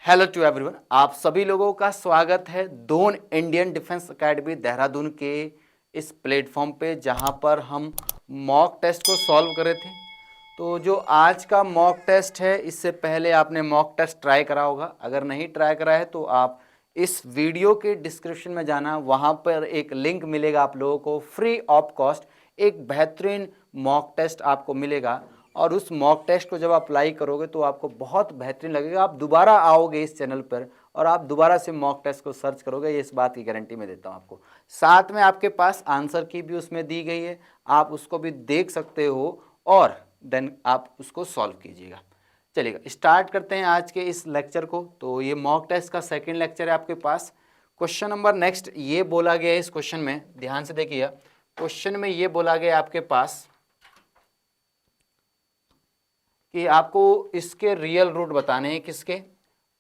Hello to everyone, आप सभी लोगों का स्वागत है दोन इंडियन डिफेंस एकेडमी देहरादून के इस प्लेटफॉर्म पे, जहां पर हम मॉक टेस्ट को सॉल्व कर रहे थे। तो जो आज का मॉक टेस्ट है, इससे पहले आपने मॉक टेस्ट ट्राई करा होगा। अगर नहीं ट्राई करा है तो आप इस वीडियो के डिस्क्रिप्शन में जाना, वहां पर एक लिंक मिलेगा आप लोगों को फ्री ऑफ कॉस्ट। एक बेहतरीन मॉक टेस्ट आपको मिलेगा और उस मॉक टेस्ट को जब अप्लाई करोगे तो आपको बहुत बेहतरीन लगेगा। आप दोबारा आओगे इस चैनल पर और आप दोबारा से मॉक टेस्ट को सर्च करोगे, ये इस बात की गारंटी मैं देता हूँ आपको। साथ में आपके पास आंसर की भी उसमें दी गई है, आप उसको भी देख सकते हो और देन आप उसको सॉल्व कीजिएगा। चलिएगा, स्टार्ट करते हैं आज के इस लेक्चर को। तो ये मॉक टेस्ट का सेकेंड लेक्चर है आपके पास। क्वेश्चन नंबर नेक्स्ट ये बोला गया है, इस क्वेश्चन में ध्यान से देखिए। क्वेश्चन में ये बोला गया आपके पास कि आपको इसके रियल रूट बताने हैं। किसके?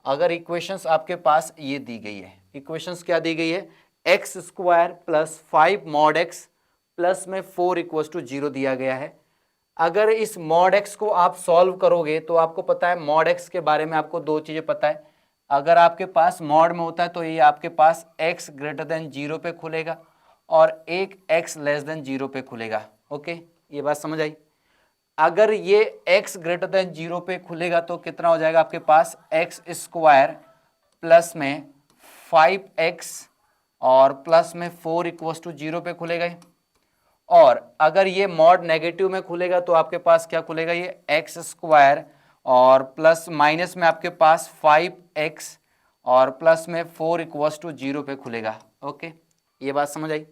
अगर इक्वेशंस आपके पास ये दी गई है, इक्वेशंस क्या दी गई है? X square plus 5 mod x plus में 4 इक्वल टू 0 दिया गया है। अगर इस मॉड एक्स को आप सॉल्व करोगे तो आपको पता है मॉड एक्स के बारे में आपको दो चीज़ें पता है। अगर आपके पास मॉड में होता है तो ये आपके पास x ग्रेटर देन 0 पे खुलेगा और एक x लेस देन 0 पे खुलेगा। ओके, ये बात समझ आई। अगर ये x ग्रेटर देन 0 पे खुलेगा तो कितना हो जाएगा आपके पास? एक्स स्क्वायर प्लस में 5x और प्लस में 4 इक्वल टू 0 पे खुलेगा। और अगर ये मॉड नेगेटिव में खुलेगा तो आपके पास क्या खुलेगा? ये एक्स स्क्वायर और प्लस माइनस में आपके पास 5x और प्लस में 4 इक्वल टू 0 पे खुलेगा। ओके, ये बात समझ आई।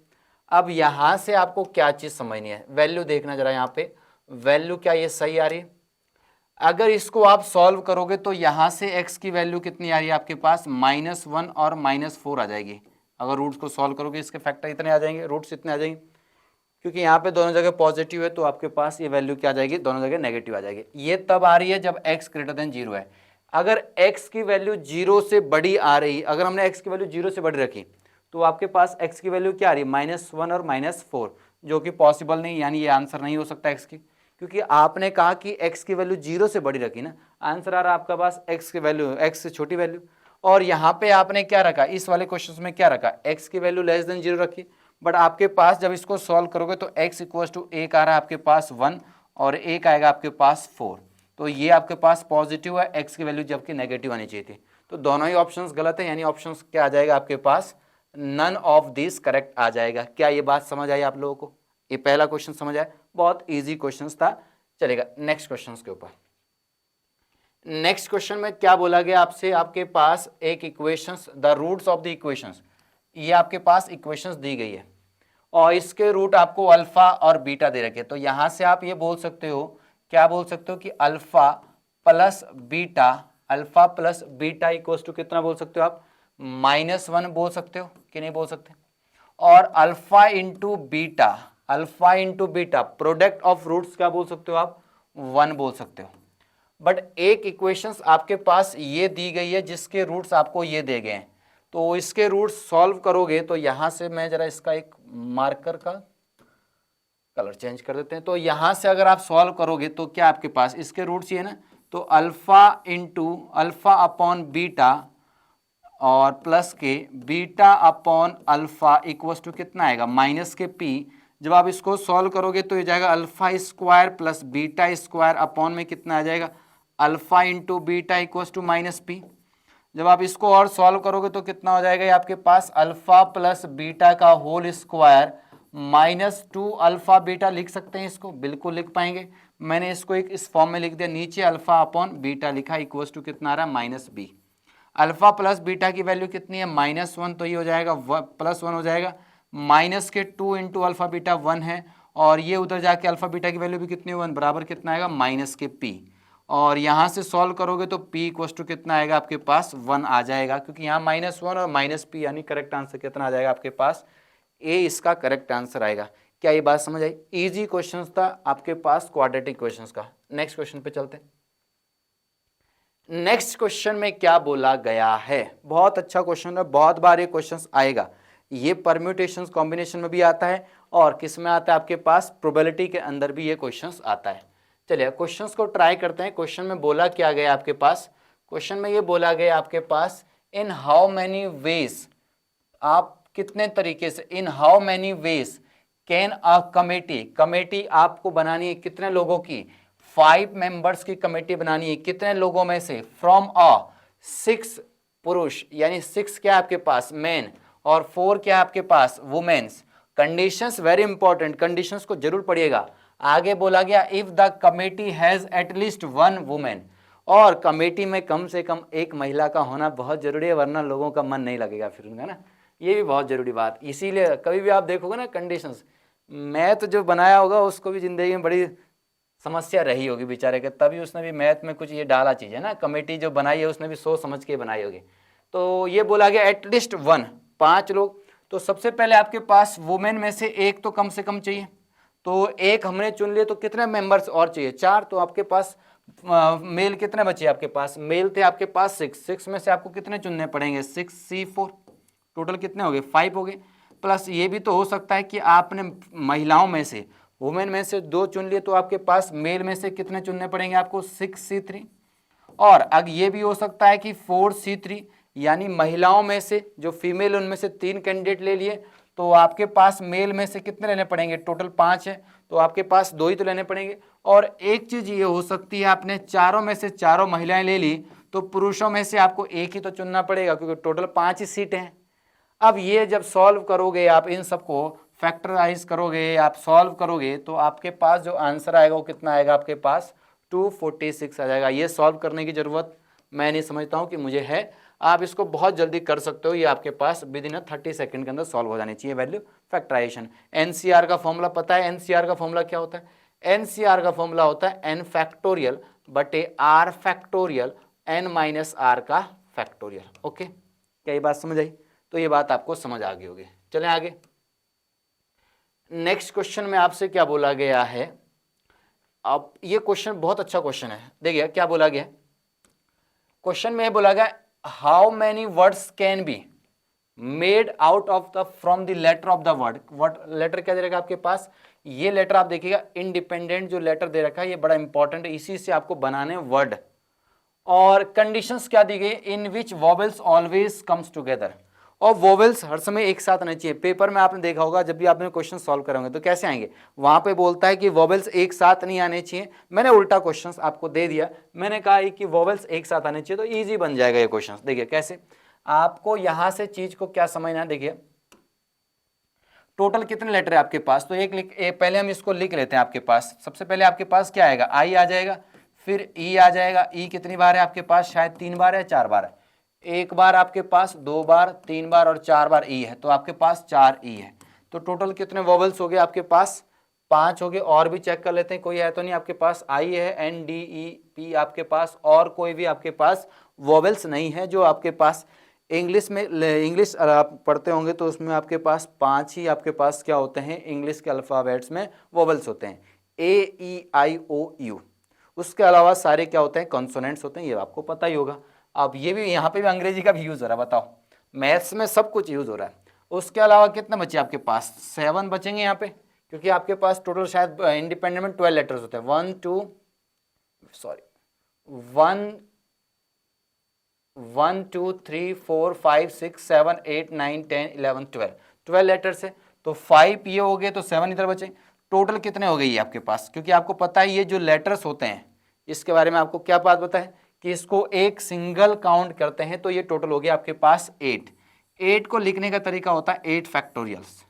अब यहां से आपको क्या चीज समझनी है? वैल्यू देखना जरा, यहाँ पे वैल्यू क्या ये सही आ रही है? अगर इसको आप सॉल्व करोगे तो यहां से x की वैल्यू कितनी आ रही है आपके पास? -1 और -4 आ जाएगी। अगर रूट्स को सॉल्व करोगे इसके फैक्टर इतने आ जाएंगे, रूट्स इतने आ जाएंगे। क्योंकि यहाँ पे दोनों जगह पॉजिटिव है तो आपके पास ये वैल्यू क्या आ जाएगी? दोनों जगह नेगेटिव आ जाएगी। ये तब आ रही है जब x ग्रेटर देन 0 है। अगर x की वैल्यू 0 से बड़ी आ रही, अगर हमने x की वैल्यू 0 से बड़ी रखी तो आपके पास x की वैल्यू क्या आ रही है? -1 और -4, जो कि पॉसिबल नहीं, यानी ये आंसर नहीं हो सकता x की, क्योंकि आपने कहा कि x की वैल्यू 0 से बड़ी रखी ना। आंसर आ रहा है आपका पास x की वैल्यू, x से छोटी वैल्यू। और यहाँ पे आपने क्या रखा? इस वाले क्वेश्चन में क्या रखा? x की वैल्यू लेस देन 0 रखी। बट आपके पास जब इसको सॉल्व करोगे तो x इक्वल टू एक आ रहा है आपके पास 1 और एक आएगा आपके पास 4। तो ये आपके पास पॉजिटिव है, x की वैल्यू जबकि नेगेटिव आनी चाहिए थी। तो दोनों ही ऑप्शंस गलत है, यानी ऑप्शंस क्या आ जाएगा आपके पास? नन ऑफ दिस करेक्ट आ जाएगा। क्या ये बात समझ आई आप लोगों को? ये पहला क्वेश्चन समझ आया, बहुत इजी क्वेश्चन था। चलेगा नेक्स्ट क्वेश्चन के ऊपर। नेक्स्ट क्वेश्चन में क्या बोला गया आपसे? आपके पास एक equations, the roots of the equations, ये आपके पास इक्वेशंस दी गई है और इसके रूट आपको अल्फा और बीटा दे रखे। तो यहां से आप ये बोल सकते हो, क्या बोल सकते हो कि alpha plus beta, alpha plus beta equals to कितना बोल सकते हो आप? -1 बोल सकते हो कि नहीं बोल सकते? और alpha into beta, alpha into beta product of roots क्या बोल सकते हो आप? 1 बोल सकते हो। बट एक इक्वेशंस आपके पास ये दी गई है जिसके रूट्स आपको ये दे गए हैं, तो इसके रूट्स सॉल्व करोगे तो यहां से मैं जरा इसका एक मार्कर का कलर चेंज कर देते हैं। तो यहां से अगर आप सॉल्व करोगे तो क्या आपके पास इसके रूट्स ये ना, तो alpha into alpha upon beta और प्लस के beta upon alpha equals to कितना आएगा? माइनस के पी। जब आप इसको सॉल्व करोगे तो ये जाएगा alpha square plus beta square upon में कितना आ जाएगा? Alpha into beta equals to minus P. जब आप इसको और सॉल्व करोगे तो कितना हो जाएगा? ये आपके पास अल्फा प्लस बीटा का होल स्क्वायर -2 अल्फा बीटा लिख सकते हैं इसको, बिल्कुल लिख पाएंगे। मैंने इसको एक इस फॉर्म में लिख दिया, नीचे अल्फा अपॉन बीटा लिखा, इक्वल्स टू कितना आ रहा है? -b। अल्फा प्लस बीटा की वैल्यू कितनी है? -1, तो ये हो जाएगा +1 हो जाएगा। माइनस के 2 इंटू अल्फा बीटा 1 है और ये उधर जाके अल्फा बीटा की वैल्यू भी कितनी है? 1, बराबर कितना आएगा? माइनस के p। और यहाँ से सॉल्व करोगे तो p इक्वल टू कितना आएगा आपके पास? 1 आ जाएगा, क्योंकि यहाँ -1 और -p, यानी करेक्ट आंसर कितना आ जाएगा आपके पास? ए इसका करेक्ट आंसर आएगा। क्या ये बात समझ आई? इजी क्वेश्चन था आपके पास क्वाड्रेटिक क्वेश्चंस का। नेक्स्ट क्वेश्चन पे चलते हैं। नेक्स्ट क्वेश्चन में क्या बोला गया है? बहुत अच्छा क्वेश्चन है, बहुत बार ये क्वेश्चन आएगा। ये परम्यूटेशन कॉम्बिनेशन में भी आता है और किस में आता है आपके पास? प्रोबेबिलिटी के अंदर भी ये क्वेश्चन आता है। चलिए क्वेश्चंस को ट्राई करते हैं। क्वेश्चन में बोला क्या गया आपके पास? क्वेश्चन में ये बोला गया आपके पास इन हाउ मैनी वेज, आप कितने तरीके से, in how many ways can a committee, committee आपको बनानी है कितने लोगों की, 5 मेंबर्स की कमेटी बनानी है, कितने लोगों में से, फ्रॉम अ 6 पुरुष, यानी 6 क्या आपके पास मेन और 4 क्या आपके पास women's. Conditions very important, conditions को जरूर पढ़िएगा। आगे बोला गया if the committee has at least 1 women, और कमेटी में कम से कम एक महिला का होना बहुत जरूरी है, वरना लोगों का मन नहीं लगेगा फिर उनका ना, ये भी बहुत जरूरी बात। इसीलिए कभी भी आप देखोगे ना कंडीशंस, मैथ जो बनाया होगा उसको भी जिंदगी में बड़ी समस्या रही होगी बेचारे के, तभी उसने भी मैथ में कुछ ये डाला चीज है ना, कमेटी जो बनाई है उसने भी सोच समझ के बनाई होगी। तो ये बोला गया एटलीस्ट 1, 5 लोग। तो सबसे पहले आपके पास वुमेन में से एक तो कम से कम चाहिए, तो एक हमने चुन लिए, तो कितने मेंबर्स और चाहिए, 4। तो आपके पास मेल कितने बचे आपके पास, मेल थे आपके पास 6 में से आपको कितने चुनने पड़ेंगे, 6C4, टोटल कितने हो गए, 5 हो गए। प्लस ये भी तो हो सकता है कि आपने महिलाओं में से, वुमेन में से 2 चुन लिए, तो आपके पास मेल में से कितने चुनने पड़ेंगे आपको, 6C3। और अब ये भी हो सकता है कि 4C3, यानी महिलाओं में से जो फीमेल उनमें से 3 कैंडिडेट ले लिए, तो आपके पास मेल में से कितने लेने पड़ेंगे, टोटल 5 है, तो आपके पास 2 ही तो लेने पड़ेंगे। और एक चीज ये हो सकती है आपने चारों में से चारों महिलाएं ले ली, तो पुरुषों में से आपको एक ही तो चुनना पड़ेगा, क्योंकि टोटल 5 ही सीटें हैं। अब ये जब सॉल्व करोगे आप, इन सबको फैक्टराइज करोगे, आप सॉल्व करोगे, तो आपके पास जो आंसर आएगा वो कितना आएगा आपके पास, 246 आ जाएगा। ये सॉल्व करने की जरूरत मैं नहीं समझता हूँ कि मुझे है, आप इसको बहुत जल्दी कर सकते हो, ये आपके पास विद इन 30 सेकंड के अंदर सॉल्व हो जानी चाहिए वैल्यू फैक्टराइजेशन। एनसीआर का फॉर्मूला पता है, एनसीआर का फॉर्मूला क्या होता है, एनसीआर का फॉर्मूला होता है एन फैक्टोरियल बटे R factorial N minus R का फैक्टोरियल। ओके, क्या ये बात समझ आई, तो ये बात आपको समझ आ गई होगी। चलें आगे, नेक्स्ट क्वेश्चन में आपसे क्या बोला गया है। अब ये क्वेश्चन बहुत अच्छा क्वेश्चन है, देखिए क्या बोला गया, क्वेश्चन में बोला गया how many words can be made out of the from the letter of the word. Word letter क्या दे रखा है आपके पास, ये लेटर आप देखिएगा इंडिपेंडेंट जो लेटर दे रखा है, ये बड़ा इंपॉर्टेंट है, इसी से आपको बनाने वर्ड। और कंडीशंस क्या दी गई, इन विच वॉवेल्स ऑलवेज कम्स टुगेदर, और वोवेल्स हर समय एक साथ आने चाहिए। पेपर में आपने देखा होगा जब भी आपने क्वेश्चन सॉल्व करेंगे तो कैसे आएंगे, वहां पे बोलता है कि वोवेल्स एक साथ नहीं आने चाहिए, मैंने उल्टा क्वेश्चन आपको दे दिया, मैंने कहा कि वोवेल्स एक साथ आने चाहिए, तो इजी बन जाएगा ये क्वेश्चन। देखिए कैसे, आपको यहां से चीज को क्या समझना है, देखिए टोटल कितने लेटर है आपके पास, तो पहले हम इसको लिख लेते हैं। आपके पास सबसे पहले आपके पास क्या आएगा, आई आ जाएगा, फिर ई आ जाएगा, ई कितनी बार है आपके पास, शायद 3 बार है 4 बार है, एक बार आपके पास, 2 बार, 3 बार और 4 बार ई है, तो आपके पास 4 ई है। तो टोटल कितने वोवेल्स हो गए आपके पास, 5 हो गए। और भी चेक कर लेते हैं, कोई है तो नहीं आपके पास, आई है, एन डी ई पी आपके पास, और कोई भी आपके पास वोवेल्स नहीं है जो आपके पास इंग्लिश में, इंग्लिश आप पढ़ते होंगे तो उसमें आपके पास 5 ही आपके पास क्या होते हैं, इंग्लिश के अल्फ़ाबेट्स में वोवेल्स होते हैं, ए ई आई ओ यू। उसके अलावा सारे क्या होते हैं, कॉन्सोनेंट्स होते हैं, ये आपको पता ही होगा। अब ये भी यहाँ पे भी अंग्रेजी का भी यूज़ हो रहा है, बताओ मैथ्स में सब कुछ यूज़ हो रहा है। उसके अलावा कितने बचे आपके पास, 7 बचेंगे यहाँ पे, क्योंकि आपके पास टोटल शायद इंडिपेंडेंट में 12 लेटर्स होते हैं, 1 2 3 4 5 6 7 8 9 10 11 12 लेटर्स है, तो 5 ये हो गए, तो 7 इधर बचे। टोटल कितने हो गए ये आपके पास, क्योंकि आपको पता है ये जो लेटर्स होते हैं इसके बारे में आपको क्या बात पता है कि इसको एक सिंगल काउंट करते हैं, तो ये टोटल हो गया आपके पास 8 को लिखने का तरीका होता है 8 फैक्टोरियल्स।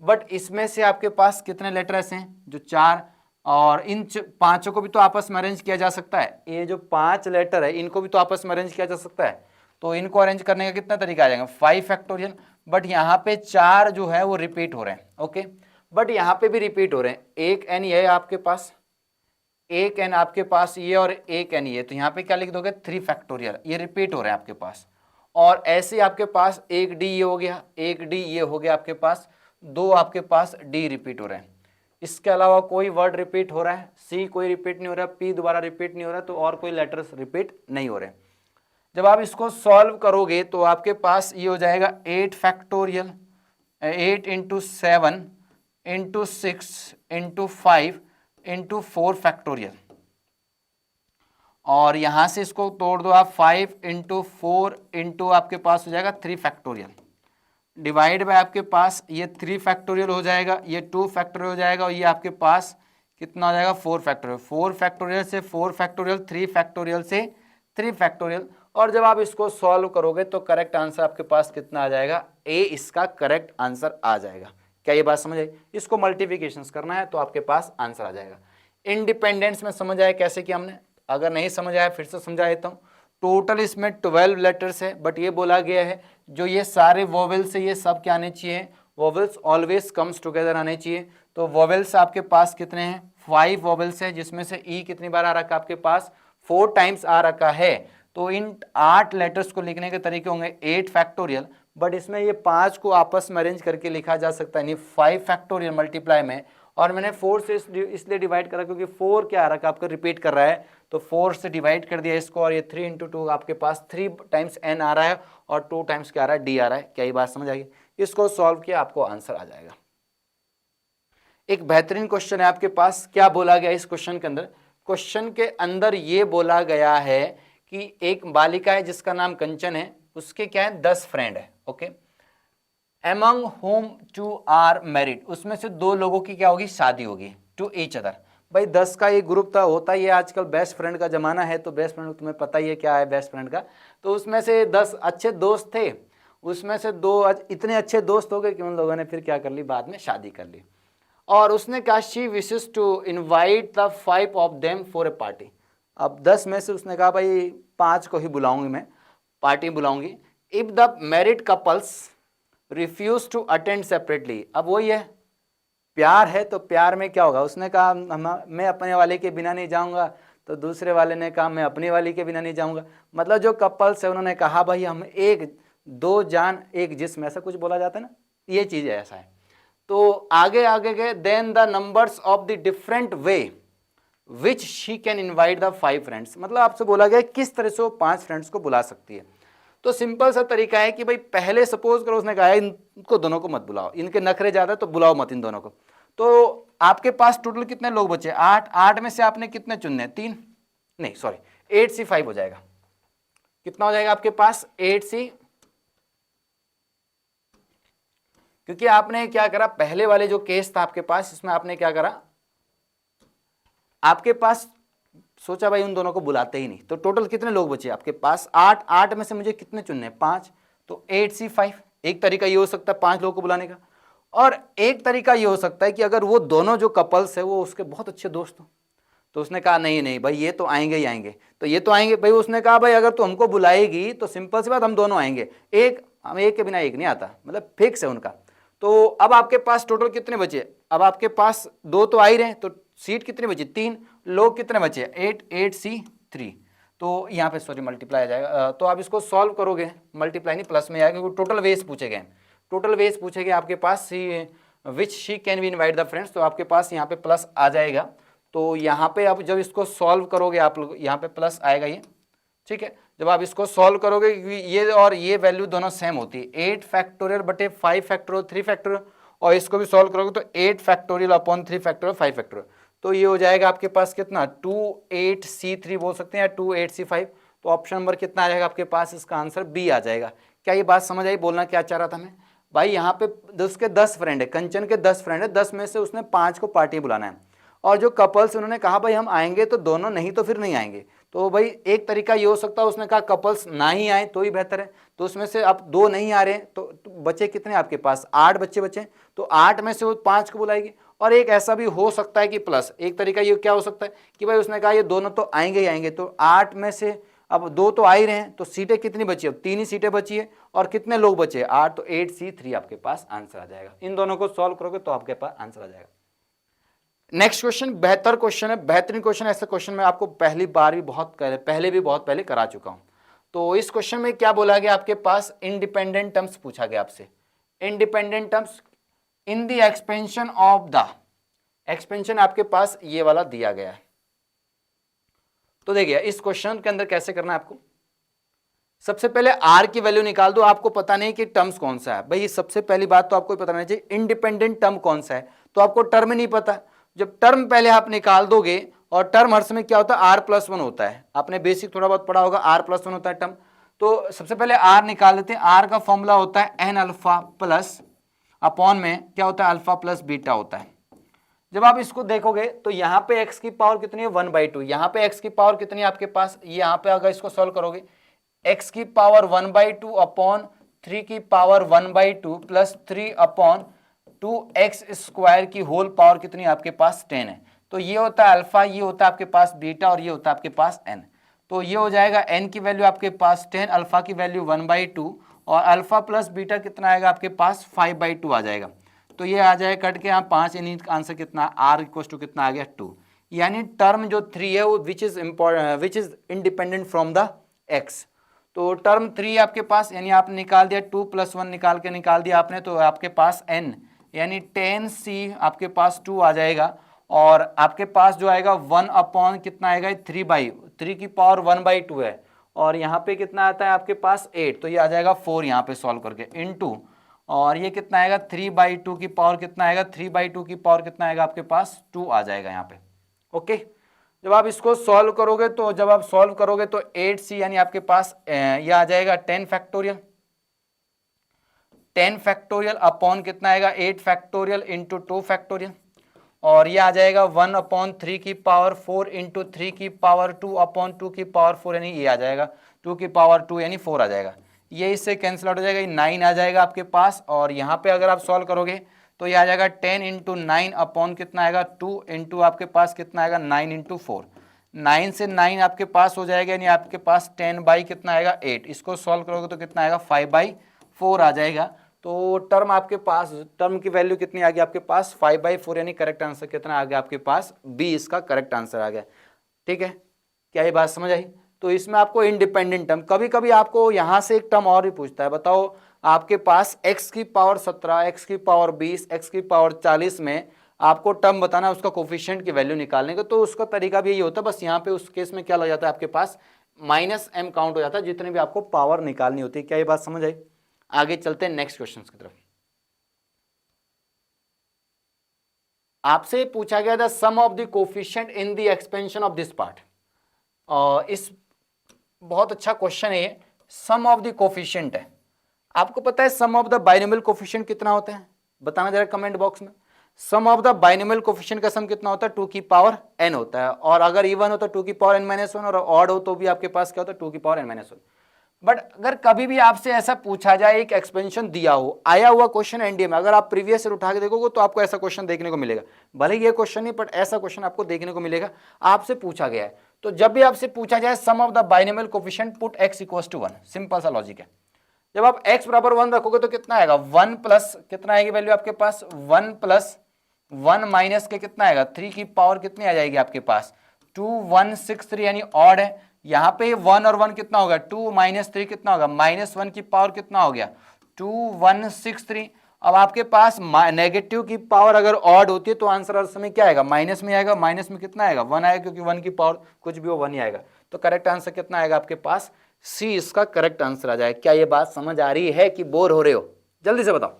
बट इसमें से आपके पास कितने लेटर्स हैं, जो 4, और इन 5 को भी तो आपस में अरेंज किया जा सकता है, ये जो 5 लेटर है इनको भी तो आपस में अरेंज किया जा सकता है, तो इनको अरेंज करने का कितना तरीका आ जाएगा, 5 फैक्टोरियल। बट यहाँ पे 4 जो है वो रिपीट हो रहे हैं, ओके, बट यहाँ पे भी रिपीट हो रहे हैं, एक एन ये है आपके पास, एक एन आपके पास ये, और एक एन ये, तो यहाँ पे क्या लिख दोगे 3 फैक्टोरियल, ये रिपीट हो रहे हैं आपके पास। और ऐसे आपके पास एक डी ये हो गया, एक डी ये हो गया आपके पास, 2 आपके पास डी रिपीट हो रहे हैं। इसके अलावा कोई वर्ड रिपीट हो रहा है, सी कोई रिपीट नहीं हो रहा, पी दोबारा रिपीट नहीं हो रहा, तो और कोई लेटर्स रिपीट नहीं हो रहे। जब आप इसको सॉल्व करोगे तो आपके पास ये हो जाएगा 8 factorial, 8 into 7 into 6 into 5 into 4 factorial. और यहां से इसको तोड़ दो आप, 5 इंटू 4 इंटू आपके पास हो जाएगा 3 फैक्टोरियल, डिवाइड बाय आपके पास ये 3 फैक्टोरियल हो जाएगा, ये 2 फैक्टोरियल हो जाएगा, और ये आपके पास कितना हो जाएगा 4 फैक्टोरियल, 4 फैक्टोरियल से 4 फैक्टोरियल, 3 फैक्टोरियल से 3 फैक्टोरियल। और जब आप इसको सॉल्व करोगे तो करेक्ट आंसर आपके पास कितना आ जाएगा, ए इसका करेक्ट आंसर आ जाएगा। क्या ये बात समझ आई? इसको मल्टीप्लिकेशन करना है तो आपके पास आंसर आ जाएगा। इंडिपेंडेंस में समझ आया कैसे किया हमने? अगर नहीं समझ आया फिर से समझा देता हूँ। टोटल इसमें 12 लेटर्स है, बट ये बोला गया है जो ये सारे वोवेल्स है ये सब क्या आने चाहिए, वोवेल्स ऑलवेज कम्स टुगेदर आने चाहिए। तो वोवेल्स आपके पास कितने हैं, 5 वोवेल्स है, जिसमें से ई कितनी बार आ रखा है आपके पास, 4 टाइम्स आ रखा है। तो इन 8 लेटर्स को लिखने के तरीके होंगे 8 फैक्टोरियल, बट इसमें ये 5 को आपस में अरेंज करके लिखा जा सकता है, यानी 5 फैक्टोरियल मल्टीप्लाई में। और मैंने 4 से इसलिए डिवाइड करा क्योंकि 4 क्या आ रखा है आपका, रिपीट कर रहा है, तो 4 से डिवाइड कर दिया इसको, और ये 3 इंटू 2 आपके पास 3 टाइम्स एन आ रहा है और 2 टाइम्स क्या आ रहा है, डी आ रहा है। क्या ये बात समझ आएगी? इसको सॉल्व किया आपको आंसर आ जाएगा। एक बेहतरीन क्वेश्चन है आपके पास, क्या बोला गया इस क्वेश्चन के अंदर? क्वेश्चन के अंदर ये बोला गया है कि एक बालिका है जिसका नाम कंचन है, उसके क्या है 10 फ्रेंड है, okay, among whom 2 are married, उसमें से 2 लोगों की क्या होगी, शादी होगी, टू ईच अदर। भाई 10 का एक ग्रुप था, होता ही है आजकल बेस्ट फ्रेंड का जमाना है, तो बेस्ट फ्रेंड तुम्हें पता ही है क्या है बेस्ट फ्रेंड का। तो उसमें से 10 अच्छे दोस्त थे, उसमें से 2 इतने अच्छे दोस्त हो गए कि उन लोगों ने फिर क्या कर ली, बाद में शादी कर ली। और उसने कहा she wishes to invite the 5 of them for a party. अब 10 में से उसने कहा भाई 5 को ही बुलाऊंगी मैं, पार्टी बुलाऊंगी। If the married couples refuse to attend separately, अब वही है प्यार है तो प्यार में क्या होगा, उसने कहा मैं अपने वाले के बिना नहीं जाऊंगा, तो दूसरे वाले ने कहा मैं अपनी वाली के बिना नहीं जाऊंगा। मतलब जो कपल्स है उन्होंने कहा भाई हम एक दो जान एक जिस्म, ऐसा कुछ बोला जाता है ना, ये चीज है, ऐसा है। तो आगे आगे गए, then the numbers of the different way which she can invite the 5 friends, मतलब आपसे बोला गया किस तरह से वो 5 फ्रेंड्स को बुला सकती है। तो सिंपल सा तरीका है कि भाई पहले सपोज करो उसने कहा इनको दोनों को मत बुलाओ, इनके नखरे ज्यादा तो बुलाओ मत इन दोनों को। तो आपके पास टोटल कितने लोग बचे, 8, 8 में से आपने कितने चुनने, 3 नहीं सॉरी 8C5 हो जाएगा। कितना हो जाएगा आपके पास 8C, क्योंकि आपने क्या करा, पहले वाले जो केस था आपके पास इसमें आपने क्या करा, आपके पास सोचा भाई उन दोनों को बुलाते ही नहीं, तो टोटल कितने लोग बचे आपके पास 8, 8 में से मुझे कितने चुनने, 5, तो 8C5। एक तरीका ये हो सकता है 5 लोगों को बुलाने का, और एक तरीका ये हो सकता है कि अगर वो दोनों जो कपल्स है वो उसके बहुत अच्छे दोस्त हो, तो उसने कहा नहीं नहीं भाई ये तो आएंगे ही आएंगे, तो ये तो आएंगे भाई, उसने कहा भाई अगर तू हमको बुलाएगी तो सिंपल सी बात हम दोनों आएंगे, हम एक के बिना एक नहीं आता, मतलब फिक्स है उनका। तो अब आपके पास टोटल कितने बचे, अब आपके पास 2 तो आ ही रहे, तो सीट कितनी बची, 3, लोग कितने बचे 8, 8C3, तो यहाँ पे सॉरी मल्टीप्लाई आ जाएगा। तो आप इसको सॉल्व करोगे, मल्टीप्लाई नहीं प्लस में आएगा क्योंकि टोटल वेज पूछे गए, टोटल वेज पूछे गए आपके पास, which she can we invite the friends, तो आपके पास यहाँ पे प्लस आ जाएगा। तो यहाँ पे आप जब इसको सॉल्व करोगे आप लोग यहाँ पे प्लस आएगा ये, ठीक है। जब आप इसको सॉल्व करोगे ये और ये वैल्यू दोनों सेम होती है, 8 फैक्टोरियल बटे 5 फैक्टोरियल 3 फैक्टोरियल, और इसको भी सॉल्व करोगे तो 8 फैक्टोरियल अपॉन 3 फैक्टोरियल 5 फैक्टोरियल, तो ये हो जाएगा आपके पास कितना 28C3 बोल सकते हैं या 28C5। तो ऑप्शन नंबर कितना आ जाएगा आपके पास, इसका आंसर बी आ जाएगा। क्या ये बात समझ आई, बोलना क्या चाह रहा था मैं भाई, यहाँ पे उसके 10 फ्रेंड है, कंचन के 10 फ्रेंड है, 10 में से उसने 5 को पार्टी बुलाना है, और जो कपल्स उन्होंने कहा भाई हम आएंगे तो दोनों, नहीं तो फिर नहीं आएंगे। तो भाई एक तरीका ये हो सकता है उसने कहा कपल्स ना ही आए तो ही बेहतर है, तो उसमें से अब 2 नहीं आ रहे हैं, तो बच्चे कितने आपके पास 8 बच्चे बचे, तो 8 में से वो 5 को बुलाएगी। और एक ऐसा भी हो सकता है कि प्लस, एक तरीका ये क्या हो सकता है कि भाई उसने कहा ये दोनों तो आएंगे ही आएंगे, तो 8 में से अब 2 तो आ ही रहे हैं, तो सीटें कितनी बची, अब 3 ही सीटें बची है, और कितने लोग बचे 8, तो 8C3 आपके पास आंसर आ जाएगा। इन दोनों को सॉल्व करोगे तो आपके पास आंसर आ जाएगा। नेक्स्ट क्वेश्चन बेहतर क्वेश्चन है, बेहतरीन क्वेश्चन है, ऐसा क्वेश्चन मैं आपको पहली बार भी बहुत पहले करा चुका हूं। तो इस क्वेश्चन में क्या बोला गया आपके पास, इंडिपेंडेंट टर्म्स पूछा गया आपसे, independent terms in the expansion of the, expansion आपके पास ये वाला दिया गया है। तो देखिए इस क्वेश्चन के अंदर कैसे करना है आपको, सबसे पहले आर की वैल्यू निकाल दो, आपको पता नहीं कि टर्म्स कौन सा है भाई, सबसे पहली बात तो आपको पता नहीं चाहिए इंडिपेंडेंट टर्म कौन सा है, तो आपको टर्म नहीं पता, जब टर्म पहले आप निकाल दोगे और टर्म हर समय क्या होता है, r+1 होता है। आपने बेसिक थोड़ा बहुत पढ़ा होगा, r+1 होता है टर्म। तो सबसे पहले r निकाल लेते हैं। r का फॉर्मूला होता है n अल्फा प्लस अपॉन में क्या होता है, अल्फा प्लस बीटा होता है। जब आप इसको देखोगे तो यहाँ पे x की पावर कितनी है, 1/2। यहाँ पे x की पावर कितनी है आपके पास, यहाँ पे अगर इसको सॉल्व करोगे x की पावर 1/2 अपॉन 3 की पावर 1/2 प्लस 3 अपॉन 2x² की होल पावर कितनी आपके पास, 10 है। तो ये होता है अल्फा, ये होता है आपके पास बीटा और ये होता है आपके पास n। तो ये हो जाएगा n की वैल्यू आपके पास 10, अल्फा की वैल्यू 1/2 और अल्फा प्लस बीटा कितना आएगा आपके पास 5/2 आ जाएगा। तो ये आ जाएगा कट के यहाँ 5, यानी आंसर कितना, r इक्वल टू कितना आ गया 2। यानी टर्म जो 3 है वो which is independent from the x। तो टर्म 3 आपके पास, यानी आपने निकाल दिया 2 + 1 निकाल दिया आपने, तो आपके पास n यानी 10c आपके पास 2 आ जाएगा। और आपके पास जो आएगा 1 अपॉन कितना आएगा, 3 की पावर 1/2 है और यहाँ पे कितना आता है आपके पास 8, तो ये आ जाएगा 4 यहाँ पे सॉल्व करके इनटू, और ये कितना आएगा 3/2 की पावर कितना आएगा, 3/2 की पावर कितना आएगा आपके पास 2 आ जाएगा यहाँ पे। ओके, जब आप इसको सॉल्व करोगे तो 8c यानी आपके पास ये आ जाएगा 10 फैक्टोरियल अपॉन कितना आएगा 8 फैक्टोरियल इंटू 2 फैक्टोरियल, और ये आ जाएगा 1/3 की पावर 4 इंटू 3 की पावर 2/2 की पावर 4, यानी ये आ जाएगा 2 की पावर 2 यानी 4 आ जाएगा। ये इससे कैंसिल आउट हो जाएगा, 9 आ जाएगा आपके पास। और यहाँ पे अगर आप सॉल्व करोगे तो ये आ जाएगा 10 इंटू 9 अपॉन कितना आएगा 2 इंटू आपके पास कितना आएगा 9 इंटू 4, 9 से 9 आपके पास हो जाएगा, यानी आपके पास 10 बाई कितना आएगा 8। इसको सॉल्व करोगे तो कितना आएगा 5/4 आ जाएगा। तो टर्म आपके पास, टर्म की वैल्यू कितनी आ गई आपके पास 5/4, यानी करेक्ट आंसर कितना आ गया आपके पास, बी इसका करेक्ट आंसर आ गया। ठीक है, क्या ये बात समझ आई? तो इसमें आपको इंडिपेंडेंट टर्म, कभी कभी आपको यहां से एक टर्म और भी पूछता है, बताओ आपके पास x की पावर 17, x की पावर 20, x की पावर 40 में आपको टर्म बताना है, उसका कोफिशिएंट की वैल्यू निकालने का। तो उसका तरीका भी यही होता है, बस यहाँ पे उस केस में क्या लग जाता है आपके पास -m काउंट हो जाता है जितने भी आपको पावर निकालनी होती है। क्या ये बात समझ आई? आगे चलते हैं नेक्स्ट क्वेश्चन की तरफ। आपसे पूछा गया था sum of the coefficient in the expansion of this part. इस बहुत अच्छा क्वेश्चन है ये, सम ऑफ द कोफिशिएंट है। आपको पता है सम ऑफ द बाइनोमियल कोफिशिएंट कितना होता है? बताना जरा कमेंट बॉक्स में। सम ऑफ द बाइनोमियल कोफिशिएंट का सम कितना होता है? 2 की पावर n होता है, और अगर इवन हो तो 2 की पावर n-1, और ऑड हो तो भी आपके पास क्या होता है 2 की पावर n-1। बट अगर कभी भी आपसे ऐसा पूछा जाए, एक एक्सपेंशन दिया हो, आया हुआ क्वेश्चन एनडीए में, अगर आप प्रीवियस ईयर उठा के देखोगे तो आपको ऐसा क्वेश्चन देखने को मिलेगा। भले ये क्वेश्चन नहीं, बट ऐसा क्वेश्चन आपको देखने को मिलेगा, आपसे पूछा गया है। तो जब भी आपसे पूछा जाए sum of the binomial coefficient, put x equals to 1, simple सा लॉजिक है। जब आप x बराबर 1 रखोगे तो कितना आएगा 1 प्लस कितना आएगी वैल्यू आपके पास 1 प्लस 1 माइनस के कितना आएगा 3 की पावर कितनी आ जाएगी आपके पास 2163, यानी ऑड है। यहाँ पे 1 और 1 कितना होगा 2 माइनस 3 कितना होगा -1 की पावर कितना हो गया 2163। अब आपके पास नेगेटिव की पावर अगर ऑड होती है तो आंसर हर समय क्या आएगा माइनस में आएगा। माइनस में कितना आएगा 1 आएगा, क्योंकि 1 की पावर कुछ भी हो 1 ही आएगा। तो करेक्ट आंसर कितना आएगा आपके पास सी, इसका करेक्ट आंसर आ जाएगा। क्या ये बात समझ आ रही है कि बोर हो रहे हो? जल्दी से बताओ।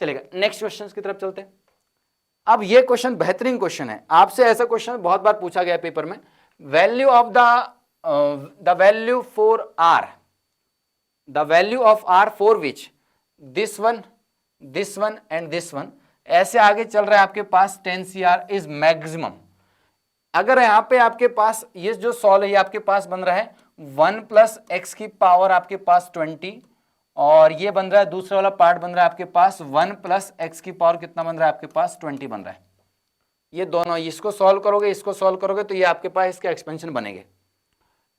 चलेगा नेक्स्ट क्वेश्चन की तरफ चलते हैं। अब ये क्वेश्चन बेहतरीन क्वेश्चन है, आपसे ऐसा क्वेश्चन बहुत बार पूछा गया पेपर में। Value of the value for r, the value of r for which this one and this one, ऐसे आगे चल रहा है आपके पास 10CR is maximum। अगर यहाँ पे आपके पास ये जो सॉल्व है ये आपके पास बन रहा है 1 प्लस एक्स की पावर आपके पास 20, और ये बन रहा है दूसरा वाला पार्ट बन रहा है आपके पास 1 प्लस एक्स की पावर कितना बन रहा है आपके पास 20 बन रहा है। ये दोनों, इसको सॉल्व करोगे इसको सॉल्व करोगे तो ये आपके पास इसके एक्सपेंशन बनेंगे।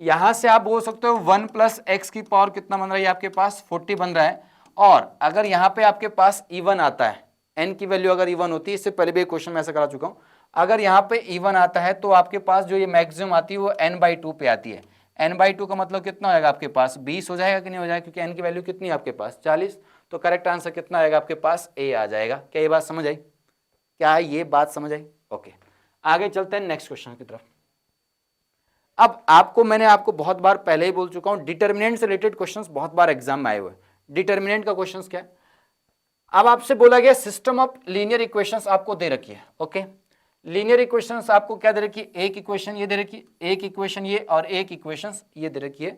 यहां से आप बोल सकते हो 1 प्लस एक्स की पावर कितना बन रहा है आपके पास 40 बन रहा है। और अगर यहाँ पे आपके पास इवन आता है, n की वैल्यू अगर इवन होती है, इससे पहले भी एक क्वेश्चन में ऐसा करा चुका हूं, अगर यहाँ पे इवन आता है तो आपके पास जो ये मैक्सिमम आती है वो n/2 पे आती है। n/2 का मतलब कितना होगा आपके पास 20 हो जाएगा कि नहीं हो जाएगा, क्योंकि n की वैल्यू कितनी है आपके पास 40। तो करेक्ट आंसर कितना आएगा आपके पास ए आ जाएगा। क्या ये बात समझ आई? क्या ये बात समझ आई? ओके, आगे चलते हैं नेक्स्ट क्वेश्चन की तरफ। अब मैंने आपको बहुत बार पहले ही बोल चुका हूं, डिटर्मिनेंट से रिलेटेड क्वेश्चंस बहुत बार एग्जाम में आए हुए हैं। डिटर्मिनेंट का क्वेश्चंस क्या है? अब आपसे बोला गया सिस्टम ऑफ लीनियर इक्वेशंस आपको दे रखी है। ओके, लीनियर इक्वेशंस आपको क्या दे रखी है, एक इक्वेशन ये दे रखी है, एक इक्वेशन ये और एक इक्वेशंस ये दे रखी है,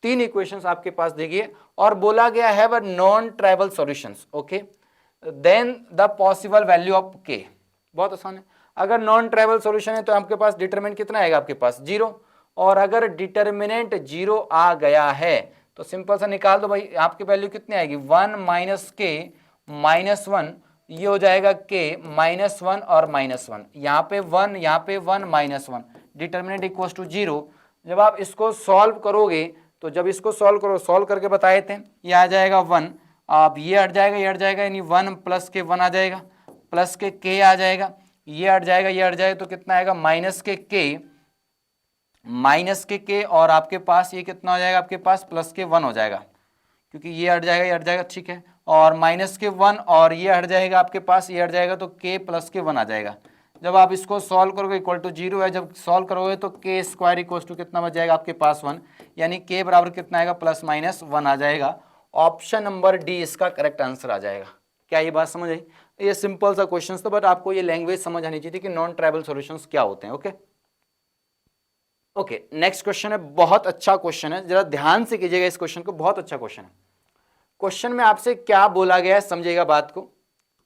3 इक्वेशंस आपके पास दी गई है और बोला गया है वह non trivial solutions. Okay, then the possible value of K. बहुत आसान है, अगर नॉन ट्राइवल सॉल्यूशन है तो आपके पास डिटरमिनेंट कितना आएगा, आपके पास 0, और अगर डिटरमिनेंट 0 आ गया है तो सिंपल सा निकाल दो भाई, आपकी वैल्यू कितनी आएगी, 1 माइनस के माइनस 1, ये हो जाएगा के माइनस 1 और माइनस 1, यहाँ पे 1 यहाँ पे 1 माइनस 1, डिटरमिनेंट इक्वल टू 0। जब आप इसको सॉल्व करोगे तो जब इसको सॉल्व करके बताए थे, ये आ जाएगा 1, अब ये हट जाएगा, ये हट जाएगा, यानी 1 प्लस के 1 आ जाएगा, प्लस के आ जाएगा, ये हट जाएगा, ये हट जाएगा, तो कितना आएगा माइनस के और आपके पास ये कितना हो जाएगा, आपके पास प्लस के 1 हो जाएगा, क्योंकि ये हट जाएगा, ये हट जाएगा, ठीक है, और माइनस के 1 और ये हट जाएगा, आपके पास ये हट जाएगा, तो के प्लस के 1 आ जाएगा। जब आप इसको सॉल्व करोगे इक्वल टू 0 है, जब सॉल्व करोगे तो के स्क्वायर इक्वल टू कितना बच जाएगा, आपके पास 1, यानी के बराबर कितना आएगा, प्लस माइनस 1 आ जाएगा। ऑप्शन नंबर डी इसका करेक्ट आंसर आ जाएगा। क्या ये बात समझ आई? ये सिंपल सा क्वेश्चन था, बट आपको ये लैंग्वेज समझ आनी चाहिए कि नॉन ट्राइबल सॉल्यूशंस क्या होते हैं। ओके, नेक्स्ट क्वेश्चन है, बहुत अच्छा क्वेश्चन है, जरा ध्यान से कीजिएगा इस क्वेश्चन को, बहुत अच्छा क्वेश्चन है। क्वेश्चन में आपसे क्या बोला गया है, समझिएगा बात को।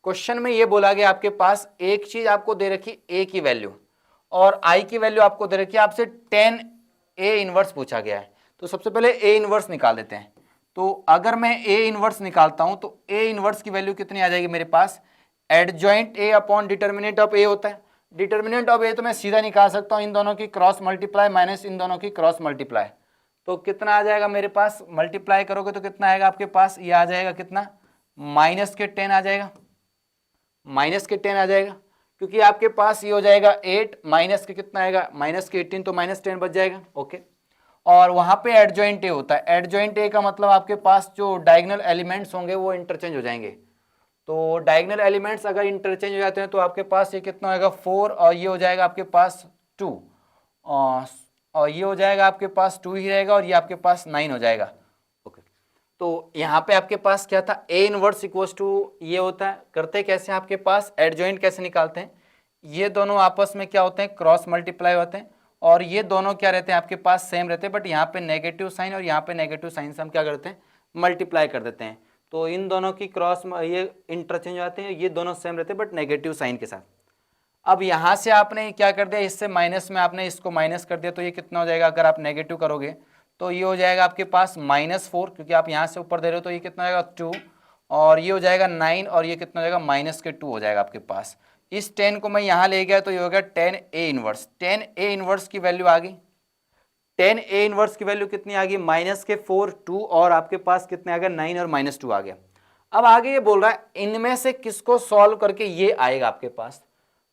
क्वेश्चन में ये बोला गया आपके पास एक चीज आपको दे रखी ए की वैल्यू और आई की वैल्यू आपको दे रखी है, आपसे 10 ए इनवर्स पूछा गया है। तो सबसे पहले ए इनवर्स निकाल देते हैं। तो अगर मैं ए इनवर्स निकालता हूं तो ए इनवर्स की वैल्यू कितनी आ जाएगी मेरे पास, adjoint A upon determinant of A होता है। डिटर्मिनेंट ऑफ ए तो मैं सीधा निकाल सकता हूं, इन दोनों की क्रॉस मल्टीप्लाई माइनस इन दोनों की क्रॉस मल्टीप्लाई, तो कितना आ जाएगा मेरे पास, मल्टीप्लाई करोगे तो कितना आएगा आपके पास, ये आ जाएगा कितना, माइनस के 10 आ जाएगा, माइनस के 10 आ जाएगा, क्योंकि आपके पास ये हो जाएगा 8 माइनस के कितना आएगा, माइनस के 18, तो माइनस 10 बच जाएगा। ओके, और वहां पे एडजॉइंट ए होता है, एडजॉइंट ए का मतलब आपके पास जो डायगोनल एलिमेंट्स होंगे वो इंटरचेंज हो जाएंगे। तो डायगोनल एलिमेंट्स अगर इंटरचेंज हो जाते हैं तो आपके पास ये कितना होगा 4 और ये हो जाएगा आपके पास 2 और ये हो जाएगा आपके पास 2 ही रहेगा और ये आपके पास 9 हो जाएगा। ओके, तो यहाँ पे आपके पास क्या था, ए इनवर्स इक्वल्स टू ये होता है। करते कैसे हैं, आपके पास एडजॉइंट कैसे निकालते हैं, ये दोनों आपस में क्या होते हैं, क्रॉस मल्टीप्लाई होते हैं, और ये दोनों क्या रहते हैं आपके पास, सेम रहते हैं, बट यहाँ पे नेगेटिव साइन और यहाँ पे नेगेटिव साइन से हम क्या करते हैं, मल्टीप्लाई कर देते हैं। तो इन दोनों की क्रॉस ये इंटरचेंज आते हैं, ये दोनों सेम रहते हैं बट नेगेटिव साइन के साथ। अब यहाँ से आपने क्या कर दिया, इससे माइनस में आपने इसको माइनस कर दिया, तो ये कितना हो जाएगा, अगर आप नेगेटिव करोगे तो ये हो जाएगा आपके पास -4, क्योंकि आप यहाँ से ऊपर दे रहे हो, तो ये कितना हो जाएगा 2, और ये हो जाएगा 9 और ये कितना हो जाएगा माइनस के 2 हो जाएगा आपके पास। इस 10 को मैं यहाँ ले गया तो ये हो गया 10 ए इनवर्स। 10 ए इनवर्स की वैल्यू आ गई, 10 ए इनवर्स की वैल्यू कितनी आ गई, माइनस के 4 2 और आपके पास कितने आ गए 9 और -2 आ गया। अब आगे ये बोल रहा है इनमें से किसको सॉल्व करके ये आएगा आपके पास।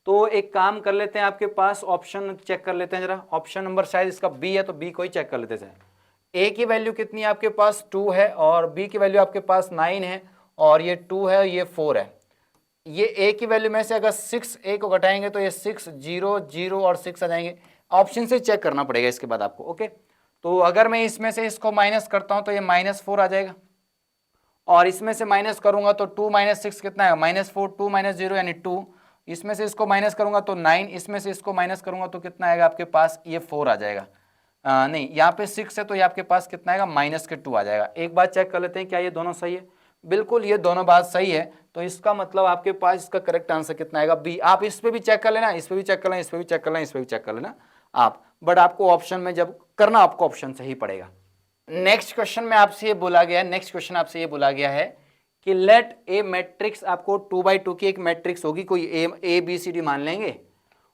तो एक काम कर लेते हैं, आपके पास ऑप्शन चेक कर लेते हैं जरा, ऑप्शन नंबर शायद इसका बी है तो बी को ही चेक कर लेते हैं। ए की वैल्यू कितनी है आपके पास 2 है और बी की वैल्यू आपके पास 9 है और ये 2 है और ये 4 है। ये ए की वैल्यू में से अगर 6 ए को घटाएंगे तो ये 6 0 0 और 6 आ जाएंगे। ऑप्शन से चेक करना पड़ेगा इसके बाद आपको। ओके, तो अगर मैं इसमें से इसको माइनस करता हूं तो ये -4 आ जाएगा और इसमें से माइनस करूंगा तो 2 - 6 कितना है, -4 2 - 0 यानी 2, इसमें से इसको माइनस करूंगा तो 9, इसमें से इसको माइनस करूंगा तो कितना आएगा आपके पास, ये 4 आ जाएगा। नहीं, यहाँ पे 6 है तो ये आपके पास कितना आएगा, -2 आ जाएगा। एक बात चेक कर लेते हैं क्या ये दोनों सही है, बिल्कुल ये दोनों बात सही है। तो इसका मतलब आपके पास इसका करेक्ट आंसर कितना आएगा, बी। आप इस पे भी चेक कर लेना, इस पे भी चेक कर लेना, इस पे भी चेक कर लेना, इस पे भी चेक कर लेना आप, बट आपको ऑप्शन में जब करना आपको ऑप्शन से ही पड़ेगा। नेक्स्ट क्वेश्चन में आपसे ये बोला गया है, नेक्स्ट क्वेश्चन आपसे ये बोला गया है कि लेट ए मैट्रिक्स, आपको 2x2 की एक मैट्रिक्स होगी, कोई ए बी सी डी मान लेंगे,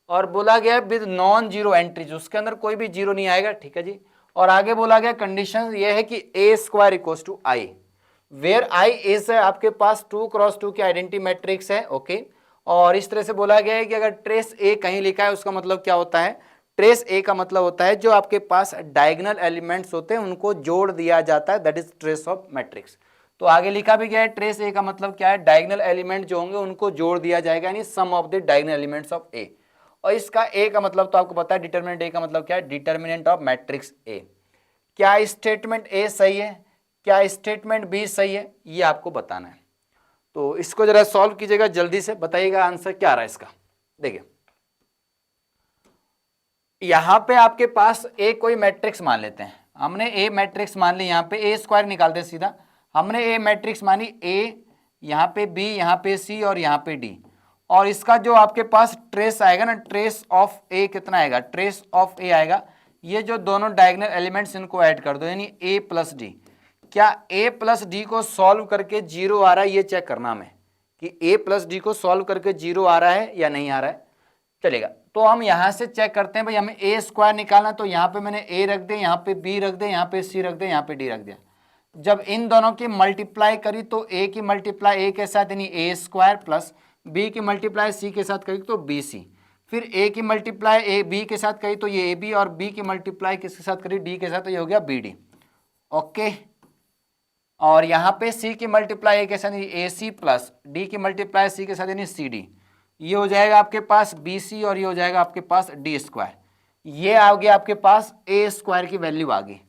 और बोला गया विद नॉन जीरो एंट्रीज, उसके अंदर कोई भी जीरो नहीं आएगा, ठीक है जी। और आगे बोला गया कंडीशन ये है कि a² = i, where i is आपके पास 2x2 की आइडेंटिटी मैट्रिक्स है। ओके, और इस तरह से बोला गया है कि अगर ट्रेस ए कहीं लिखा है उसका मतलब क्या होता है, ट्रेस ए का मतलब होता है जो आपके पास डायगोनल एलिमेंट्स होते हैं उनको जोड़ दिया जाता है, that is trace of matrix. तो आगे लिखा भी गया है ट्रेस ए का मतलब क्या है, डायगोनल एलिमेंट जो होंगे उनको जोड़ दिया जाएगा, यानी sum of the diagonal elements of A. और इसका ए का मतलब तो आपको पता है, डिटरमिनेंट ए का मतलब क्या है, डिटरमिनेंट ऑफ मैट्रिक्स ए। क्या स्टेटमेंट ए सही है, क्या स्टेटमेंट बी सही है, ये आपको बताना है। तो इसको जरा सॉल्व कीजिएगा, जल्दी से बताइएगा आंसर क्या आ रहा है इसका। देखिए यहाँ पे आपके पास ए कोई मैट्रिक्स मान लेते हैं, हमने ए मैट्रिक्स मान ली, यहाँ पे ए स्क्वायर निकालते हैं सीधा, हमने ए मैट्रिक्स मानी, ए यहाँ पे बी, यहाँ पे सी और यहाँ पे डी, और इसका जो आपके पास ट्रेस आएगा ना, ट्रेस ऑफ ए कितना आएगा, ट्रेस ऑफ ए आएगा, ये जो दोनों डायगोनल एलिमेंट्स इनको ऐड कर दो, यानी ए प्लस डी। क्या ए प्लस डी को सॉल्व करके जीरो आ रहा है, ये चेक करना हमें कि ए प्लस डी को सॉल्व करके जीरो आ रहा है या नहीं आ रहा है, चलेगा। तो हम यहाँ से चेक करते हैं भाई, हमें ए स्क्वायर निकालना, तो यहाँ पे मैंने ए रख दिया, यहाँ पे बी रख दिया, यहाँ पे सी रख दिया, यहाँ पे डी रख दिया। जब इन दोनों की मल्टीप्लाई करी तो ए की मल्टीप्लाई ए के साथ यानी ए स्क्वायर प्लस बी की मल्टीप्लाई सी के साथ करी तो बी सी, फिर ए की मल्टीप्लाई ए बी के साथ करी तो ये ए बी, और बी की मल्टीप्लाई किसके साथ करी, डी के साथ, तो ये हो गया बी डी। ओके, और यहाँ पे सी की मल्टीप्लाई ए के साथ ए सी प्लस डी की मल्टीप्लाई सी के साथ यानी सी डी, ये हो जाएगा आपके पास बी सी, और ये हो जाएगा आपके पास डी स्क्वायर। ये आ गया आपके पास ए स्क्वायर की वैल्यू आ गई।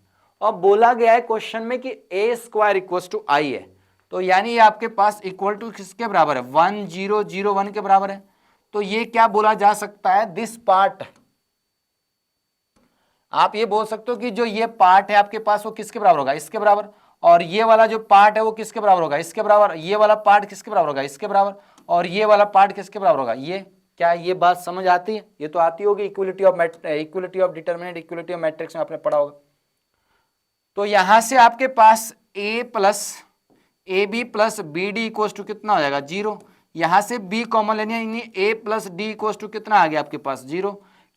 और बोला गया है क्वेश्चन में कि ए स्क्वायर इक्वल टू आई है, तो यानी ये आपके पास इक्वल टू किसके बराबर है, 1001 के बराबर है। तो ये क्या बोला जा सकता है, दिस पार्ट, आप ये बोल सकते हो कि जो ये पार्ट है आपके पास वो किसके बराबर होगा, इसके बराबर, और ये वाला जो पार्ट है वो किसके बराबर होगा, इसके बराबर, ये वाला पार्ट किसके बराबर होगा, इसके बराबर, और ये वाला पार्ट किसके बराबर होगा, ये। क्या ये बात समझ आती है, ये तो आती होगी, equality of determinant, equality of matrix में आपने पढ़ा होगा। तो यहां से आपके पास a plus A B plus B D equal to कितना हो जाएगा, जीरो। यहां से b कॉमन लेनी है, यानी a plus D equal to कितना आ गया आपके पास, जीरो।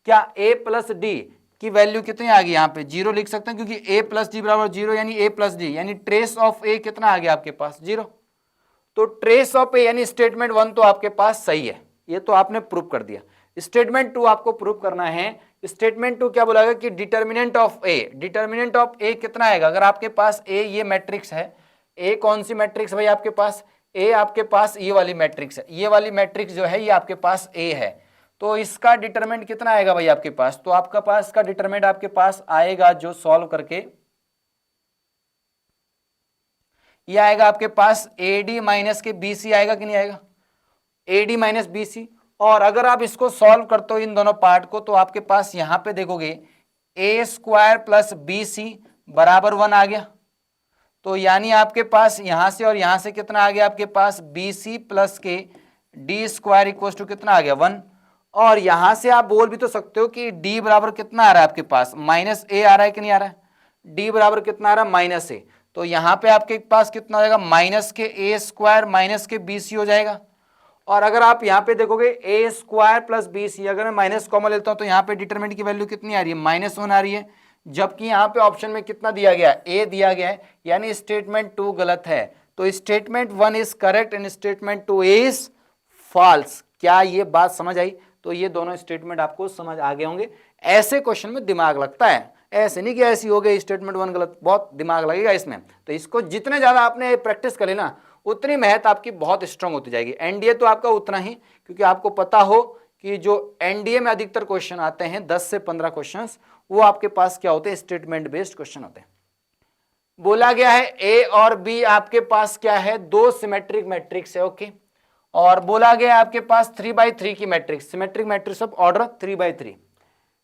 क्या a प्लस डी की वैल्यू कितनी आ गई, यहाँ पे जीरो लिख सकते हैं, क्योंकि a प्लस डी बराबर जीरो, यानी a प्लस डी, यानी ट्रेस ऑफ a कितना आ गया आपके पास, जीरो। तो ट्रेस ऑफ a यानी स्टेटमेंट 1 तो आपके पास सही है, ये तो आपने प्रूव कर दिया। स्टेटमेंट 2 आपको प्रूव करना है। स्टेटमेंट 2 क्या बोला कि determinant of A, determinant of A कितना आएगा, अगर आपके पास ए ये मैट्रिक्स है, ए कौन सी मैट्रिक्स भाई आपके पास, ए आपके पास ये वाली मैट्रिक्स है, ये वाली मैट्रिक्स जो है ये आपके पास ए है, तो इसका डिटरमिनेंट कितना आएगा भाई आपके पास, तो आपका पास इसका डिटरमिनेंट आपके पास आएगा जो सॉल्व करके ये आएगा आपके पास ए डी माइनस के बी सी आएगा कि नहीं आएगा, A D minus B C. और अगर आप इसको सॉल्व करते हो इन दोनों पार्ट को, तो आपके पास यहां पे देखोगे ए स्क्वायर प्लस बी सी बराबर 1 आ गया, तो यानी आपके पास यहां से और यहां से कितना आ गया आपके पास, बी सी प्लस के डी स्क्वायर इक्वल टू कितना आ गया, 1। और यहां से आप बोल भी तो सकते हो कि डी बराबर कितना आ रहा है आपके पास, माइनस ए आ रहा है कि नहीं आ रहा है, डी बराबर कितना आ रहा है, माइनस ए। तो यहां पे आपके पास कितना हो जाएगा, माइनस के ए स्क्वायर माइनस के बी सी हो जाएगा। और अगर आप यहाँ पे देखोगे ए स्क्वायर प्लस बी सी, अगर मैं माइनस कॉमन लेता हूं तो यहाँ पे डिटरमिनेंट की वैल्यू कितनी आ रही है, -1 आ रही है, जबकि यहाँ पे ऑप्शन में कितना दिया गया है, ए दिया गया है, यानी स्टेटमेंट 2 गलत है। तो statement 1 is correct and statement 2 is false. क्या ये बात समझ आई, तो ये दोनों स्टेटमेंट आपको समझ आ गए होंगे। ऐसे क्वेश्चन में दिमाग लगता है, ऐसे नहीं कि ऐसी हो गई स्टेटमेंट 1 गलत, बहुत दिमाग लगेगा इसमें। तो इसको जितने ज्यादा आपने प्रैक्टिस करी ना, उतनी मेहनत आपकी बहुत स्ट्रांग होती जाएगी। एनडीए तो आपका उतना ही, क्योंकि आपको पता हो कि जो एनडीए में अधिकतर क्वेश्चन आते हैं 10 से 15 क्वेश्चंस, वो आपके पास क्या होते हैं, स्टेटमेंट बेस्ड क्वेश्चन होते हैं। बोला गया है ए और बी आपके पास क्या है, 2 सिमेट्रिक मैट्रिक्स है, ओके। और बोला गया आपके पास 3x3 की matrix, symmetric matrix of order 3x3।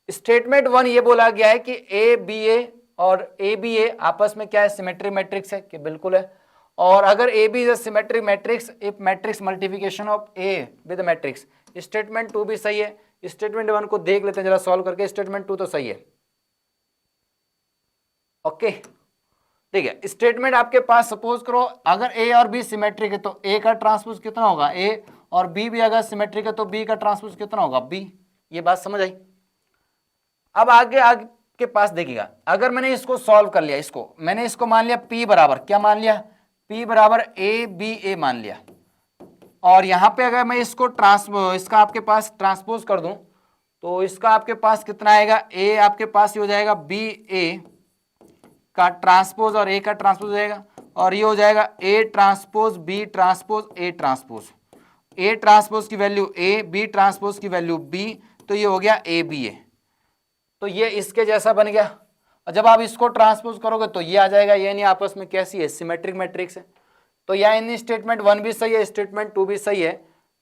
Statement 1 ये बोला गया है कि ए बी ए और ए बी ए आपस में क्या है, सिमेट्रिक मैट्रिक्स है, कि बिल्कुल है। और अगर A B is a symmetric matrix if matrix multiplication of A with matrix, statement 2 भी सही है। स्टेटमेंट 1 को देख लेते हैं जरा सॉल्व करके, स्टेटमेंट 2 तो सही है, ओके। ठीक है, स्टेटमेंट आपके पास सपोज करो अगर ए और बी सिमेट्रिक है तो ए का ट्रांसपोज कितना होगा, ए, और बी भी अगर सिमेट्रिक है तो बी का ट्रांसपोज कितना होगा, बी। ये बात समझ आई। अब आगे के पास देखिएगा, अगर मैंने इसको सॉल्व कर लिया, इसको मैंने इसको मान लिया P बराबर, क्या मान लिया, P बराबर ए बी ए मान लिया। और यहां पे अगर मैं इसको इसका आपके पास ट्रांसपोज कर दूं तो इसका आपके पास कितना आएगा, ए आपके पास ये हो जाएगा बी ए का ट्रांसपोज और ए का ट्रांसपोज हो जाएगा, और ये हो जाएगा A transpose B transpose A transpose, A transpose की वैल्यू ए, बी ट्रांसपोज की वैल्यू बी, तो ये हो गया ए बी ए। तो ये इसके जैसा बन गया। और जब आप इसको ट्रांसपोज करोगे तो ये आ जाएगा, ये नहीं आपस में कैसी है, सिमेट्रिक मैट्रिक्स है। तो यानी स्टेटमेंट 1 भी सही है, स्टेटमेंट 2 भी सही है।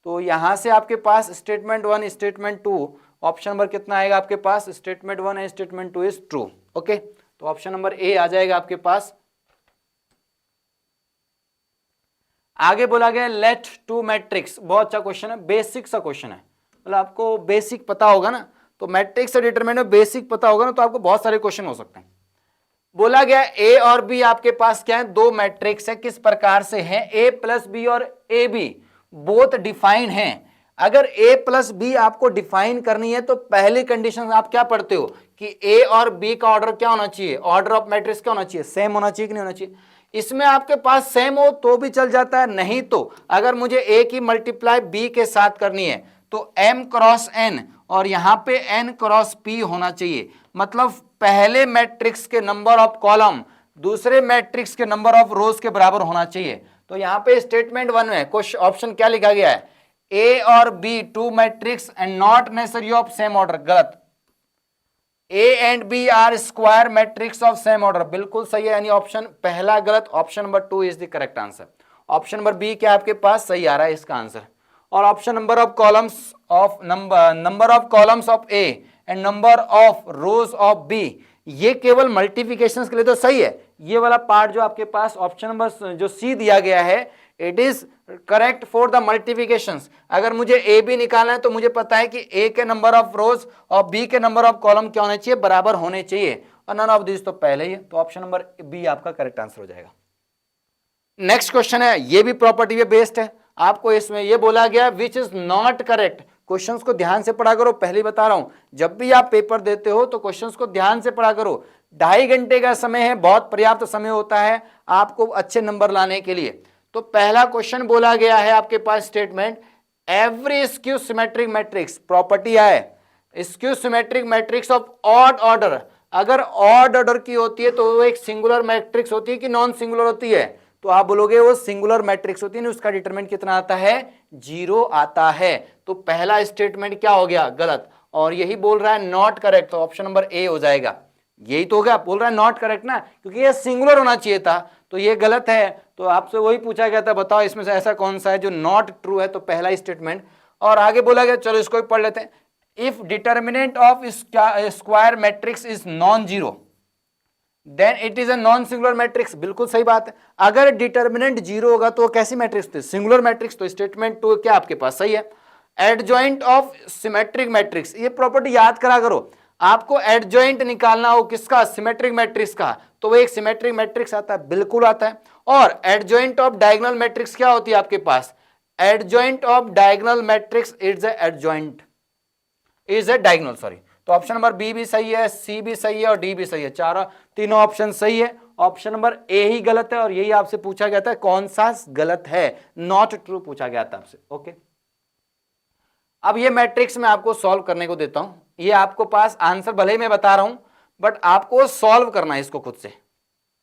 तो यहां से आपके पास स्टेटमेंट 1 स्टेटमेंट 2 ऑप्शन नंबर कितना आएगा आपके पास, स्टेटमेंट 1 है, स्टेटमेंट 2 इज ट्रू। ओके, तो ऑप्शन नंबर ए आ जाएगा आपके पास। आगे बोला गया लेट टू मैट्रिक्स, बहुत अच्छा क्वेश्चन है, बेसिक सा क्वेश्चन है, मतलब आपको बेसिक पता होगा ना, तो मैट्रिक्स से डिटरमिनेंट में बेसिक पता होगा ना, तो आपको बहुत सारे क्वेश्चन हो सकते हैं। बोला गया ए और बी आपके पास क्या है, दो मैट्रिक्स है, किस प्रकार से है, ए प्लस बी और ए बी बोथ डिफाइन है। अगर ए प्लस बी आपको डिफाइन करनी है तो पहली कंडीशन आप क्या पढ़ते हो कि ए और बी का ऑर्डर क्या होना चाहिए, ऑर्डर ऑफ मैट्रिक्स क्या होना चाहिए, सेम होना चाहिए कि नहीं होना चाहिए। इसमें आपके पास सेम हो तो भी चल जाता है, नहीं तो अगर मुझे ए की मल्टीप्लाई बी के साथ करनी है तो m क्रॉस n और यहां पे n क्रॉस p होना चाहिए। मतलब पहले मैट्रिक्स के नंबर ऑफ कॉलम दूसरे मैट्रिक्स के नंबर ऑफ रोज के बराबर होना चाहिए। तो यहां पे स्टेटमेंट 1 में क्वेश्चन ऑप्शन क्या लिखा गया है, ए और B two matrix and not necessary of same order, गलत। A and B are square matrix of same order, बिल्कुल सही है, यानी ऑप्शन पहला गलत, option number 2 is the correct answer. Option number B क्या आपके पास सही आ रहा है इसका आंसर। और option number of columns of number of columns of A and number of rows of B, ये केवल मल्टीप्लिकेशन के लिए तो सही है। ये वाला पार्ट जो आपके पास ऑप्शन नंबर जो सी दिया गया है, it is correct for the multiplications. अगर मुझे ए बी निकालना है तो मुझे पता है कि ए के नंबर ऑफ रोज और बी के नंबर ऑफ कॉलम क्या होने चाहिए, बराबर होने चाहिए, और नन ऑफ दिस तो पहले ही है, तो ऑप्शन नंबर बी आपका करेक्ट आंसर हो जाएगा। नेक्स्ट क्वेश्चन है, ये भी प्रॉपर्टी पे बेस्ड है। आपको इसमें ये बोला गया which is not correct, questions को ध्यान से पढ़ा करो, पहले बता रहा हूं जब भी आप पेपर देते हो तो क्वेश्चंस को ध्यान से पढ़ा करो। 2.5 घंटे का समय है, बहुत पर्याप्त समय होता है आपको अच्छे नंबर लाने के लिए। तो पहला क्वेश्चन बोला गया है आपके पास statement, every skew symmetric matrix, property है skew symmetric matrix of odd order, अगर ऑड ऑर्डर की होती है तो वो एक सिंगुलर मैट्रिक्स होती है कि नॉन सिंगुलर होती है, तो आप बोलोगे वो सिंगुलर मैट्रिक्स होती है, उसका डिटरमिनेंट कितना आता है, 0 आता है। तो पहला स्टेटमेंट क्या हो गया, गलत, और यही बोल रहा है नॉट करेक्ट, तो ऑप्शन नंबर ए हो जाएगा। यही तो हो गया, बोल रहा है नॉट करेक्ट ना, क्योंकि ये सिंगुलर होना चाहिए था, तो ये गलत है। तो आपसे वही पूछा गया था, बताओ इसमें से ऐसा कौन सा है जो नॉट ट्रू है, तो पहला स्टेटमेंट। और आगे बोला गया, चलो इसको भी पढ़ लेते हैं, if determinant of square matrix is non zero then it is a non singular matrix, बिल्कुल सही बात है। अगर डिटर्मिनेंट 0 होगा तो कैसी मैट्रिक्स थी, सिंगुलर मैट्रिक्स, तो स्टेटमेंट 2 क्या आपके पास सही है। एडजॉइंट ऑफ सिमेट्रिक मैट्रिक्स, ये प्रॉपर्टी याद करा करो, आपको एडजॉइंट निकालना हो किसका, सिमेट्रिक मैट्रिक्स का, तो वो एक सिमेट्रिक मैट्रिक्स आता है, बिल्कुल आता है। और एडजॉइंट ऑफ डायगोनल मैट्रिक्स क्या होती है आपके पास, adjoint of diagonal matrix is a adjoint is a diagonal, sorry. तो ऑप्शन नंबर बी भी सही है, सी भी सही है और डी भी सही है, तीनों ऑप्शन सही है। ऑप्शन नंबर ए ही गलत है, और यही आपसे पूछा गया था कौन सा गलत है, नॉट ट्रू पूछा गया था आपसे। ओके, अब ये मैट्रिक्स मैं आपको सॉल्व करने को देता हूं, ये आपको पास आंसर भले ही मैं बता रहा हूं बट आपको सॉल्व करना है इसको खुद से।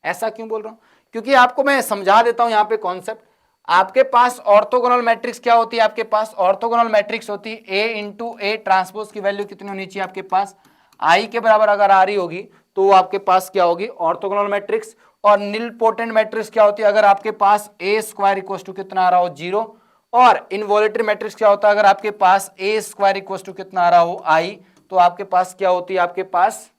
ऐसा क्यों बोल रहा हूं, क्योंकि आपको मैं समझा देता हूं यहां पे कॉन्सेप्ट। आपके पास ऑर्थोगोनल मैट्रिक्स क्या होती है, आपके पास ऑर्थोगोनल मैट्रिक्स होती है ए इंटू ए ट्रांसपोज की वैल्यू कितनी होनी चाहिए आपके पास, आई के बराबर अगर आ रही होगी तो वो आपके पास क्या होगी, ऑर्थोगोनल मैट्रिक्स। और निलपोटेंट मैट्रिक्स क्या होती है, अगर आपके पास ए स्क्वायर इक्वल टू कितना आ रहा हो, 0। और इनवॉलेटरी मैट्रिक्स क्या होता है, अगर आपके पास ए स्क्वायर इक्वल टू कितना आ रहा हो, आई, तो आपके पास क्या होती है, आपके पास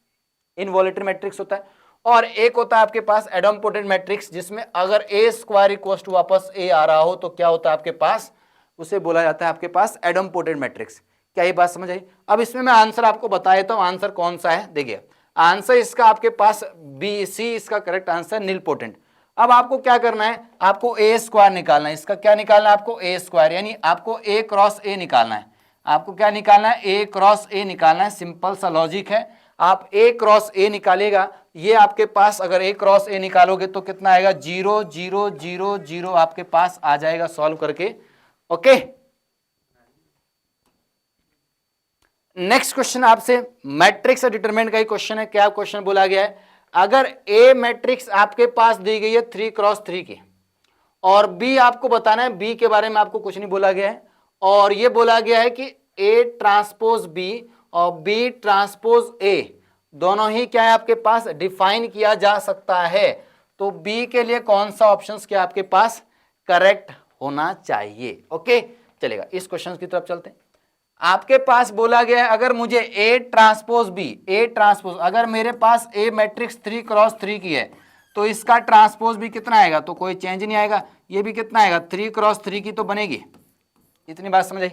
इनवॉलेटरी मैट्रिक्स होता है। और एक होता है आपके पास एडम्पोटेंट मैट्रिक्स, जिसमें अगर ए स्क्वायर इक्वल टू वापस ए आ रहा हो तो क्या होता है आपके पास, उसे बोला जाता है आपके पास एडम्पोटेंट मैट्रिक्स। क्या ये बात समझ आई। अब इसमें मैं आंसर आपको बता देता हूं, आंसर कौन सा है, देखिए आंसर इसका आपके पास बी सी, इसका करेक्ट आंसर निलपोटेंट। अब आपको क्या करना है, आपको ए स्क्वायर निकालना है, इसका क्या निकालना है आपको, ए स्क्वायर, यानी आपको ए क्रॉस ए निकालना है। आपको क्या निकालना है, ए क्रॉस ए निकालना है, सिंपल सा लॉजिक है। आप ए क्रॉस ए निकालेगा, ये आपके पास अगर ए क्रॉस ए निकालोगे तो कितना आएगा, 0 0 0 0 आपके पास आ जाएगा सॉल्व करके। ओके, नेक्स्ट क्वेश्चन आपसे मैट्रिक्स डिटरमिनेंट का ही क्वेश्चन है। क्या क्वेश्चन बोला गया है, अगर ए मैट्रिक्स आपके पास दी गई है 3 क्रॉस 3 की, और बी आपको बताना है, बी के बारे में आपको कुछ नहीं बोला गया है, और ये बोला गया है कि ए ट्रांसपोज बी और बी ट्रांसपोज ए दोनों ही क्या है आपके पास डिफाइन किया जा सकता है, तो बी के लिए कौन सा ऑप्शन क्या आपके पास करेक्ट होना चाहिए। ओके, चलेगा, इस क्वेश्चन की तरफ चलते हैं। आपके पास बोला गया है अगर मुझे A transpose B, A transpose, अगर मेरे पास ए मैट्रिक्स 3x3 की है तो इसका ट्रांसपोज भी कितना आएगा, तो कोई चेंज नहीं आएगा, ये भी कितना आएगा 3x3 की तो बनेगी। इतनी बात समझ आई।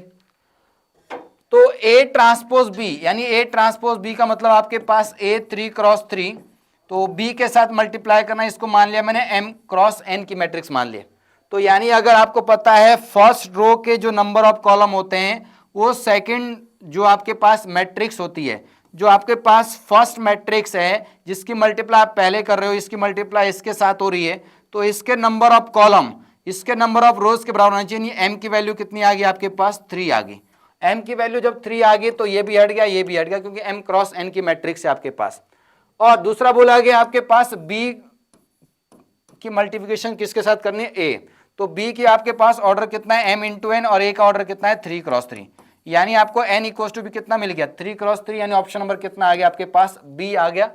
तो ए ट्रांसपोज बी यानी ए ट्रांसपोज बी का मतलब आपके पास ए 3x3, तो बी के साथ मल्टीप्लाई करना, इसको मान लिया मैंने m क्रॉस n की मैट्रिक्स मान लिया। तो यानी अगर आपको पता है फर्स्ट रो के जो नंबर ऑफ कॉलम होते हैं वो सेकंड जो आपके पास मैट्रिक्स होती है, जो आपके पास फर्स्ट मैट्रिक्स है जिसकी मल्टीप्लाई आप पहले कर रहे हो, इसकी मल्टीप्लाई इसके साथ हो रही है, तो इसके नंबर ऑफ कॉलम इसके नंबर ऑफ रोज के बराबर होना चाहिए। m की वैल्यू कितनी आ गई आपके पास 3 आ गई। m की वैल्यू जब 3 आ गई तो ये भी हट गया, ये भी हट गया, क्योंकि m क्रॉस n की मैट्रिक्स है आपके पास। और दूसरा बोला गया आपके पास b की मल्टीप्लिकेशन किसके साथ करनी है, a, तो b की आपके पास ऑर्डर कितना है m इंटू n, और a का ऑर्डर कितना है 3x3, यानी आपको n इक्वल टू भी कितना मिल गया 3x3, यानी ऑप्शन नंबर कितना आ गया आपके पास b आ गया।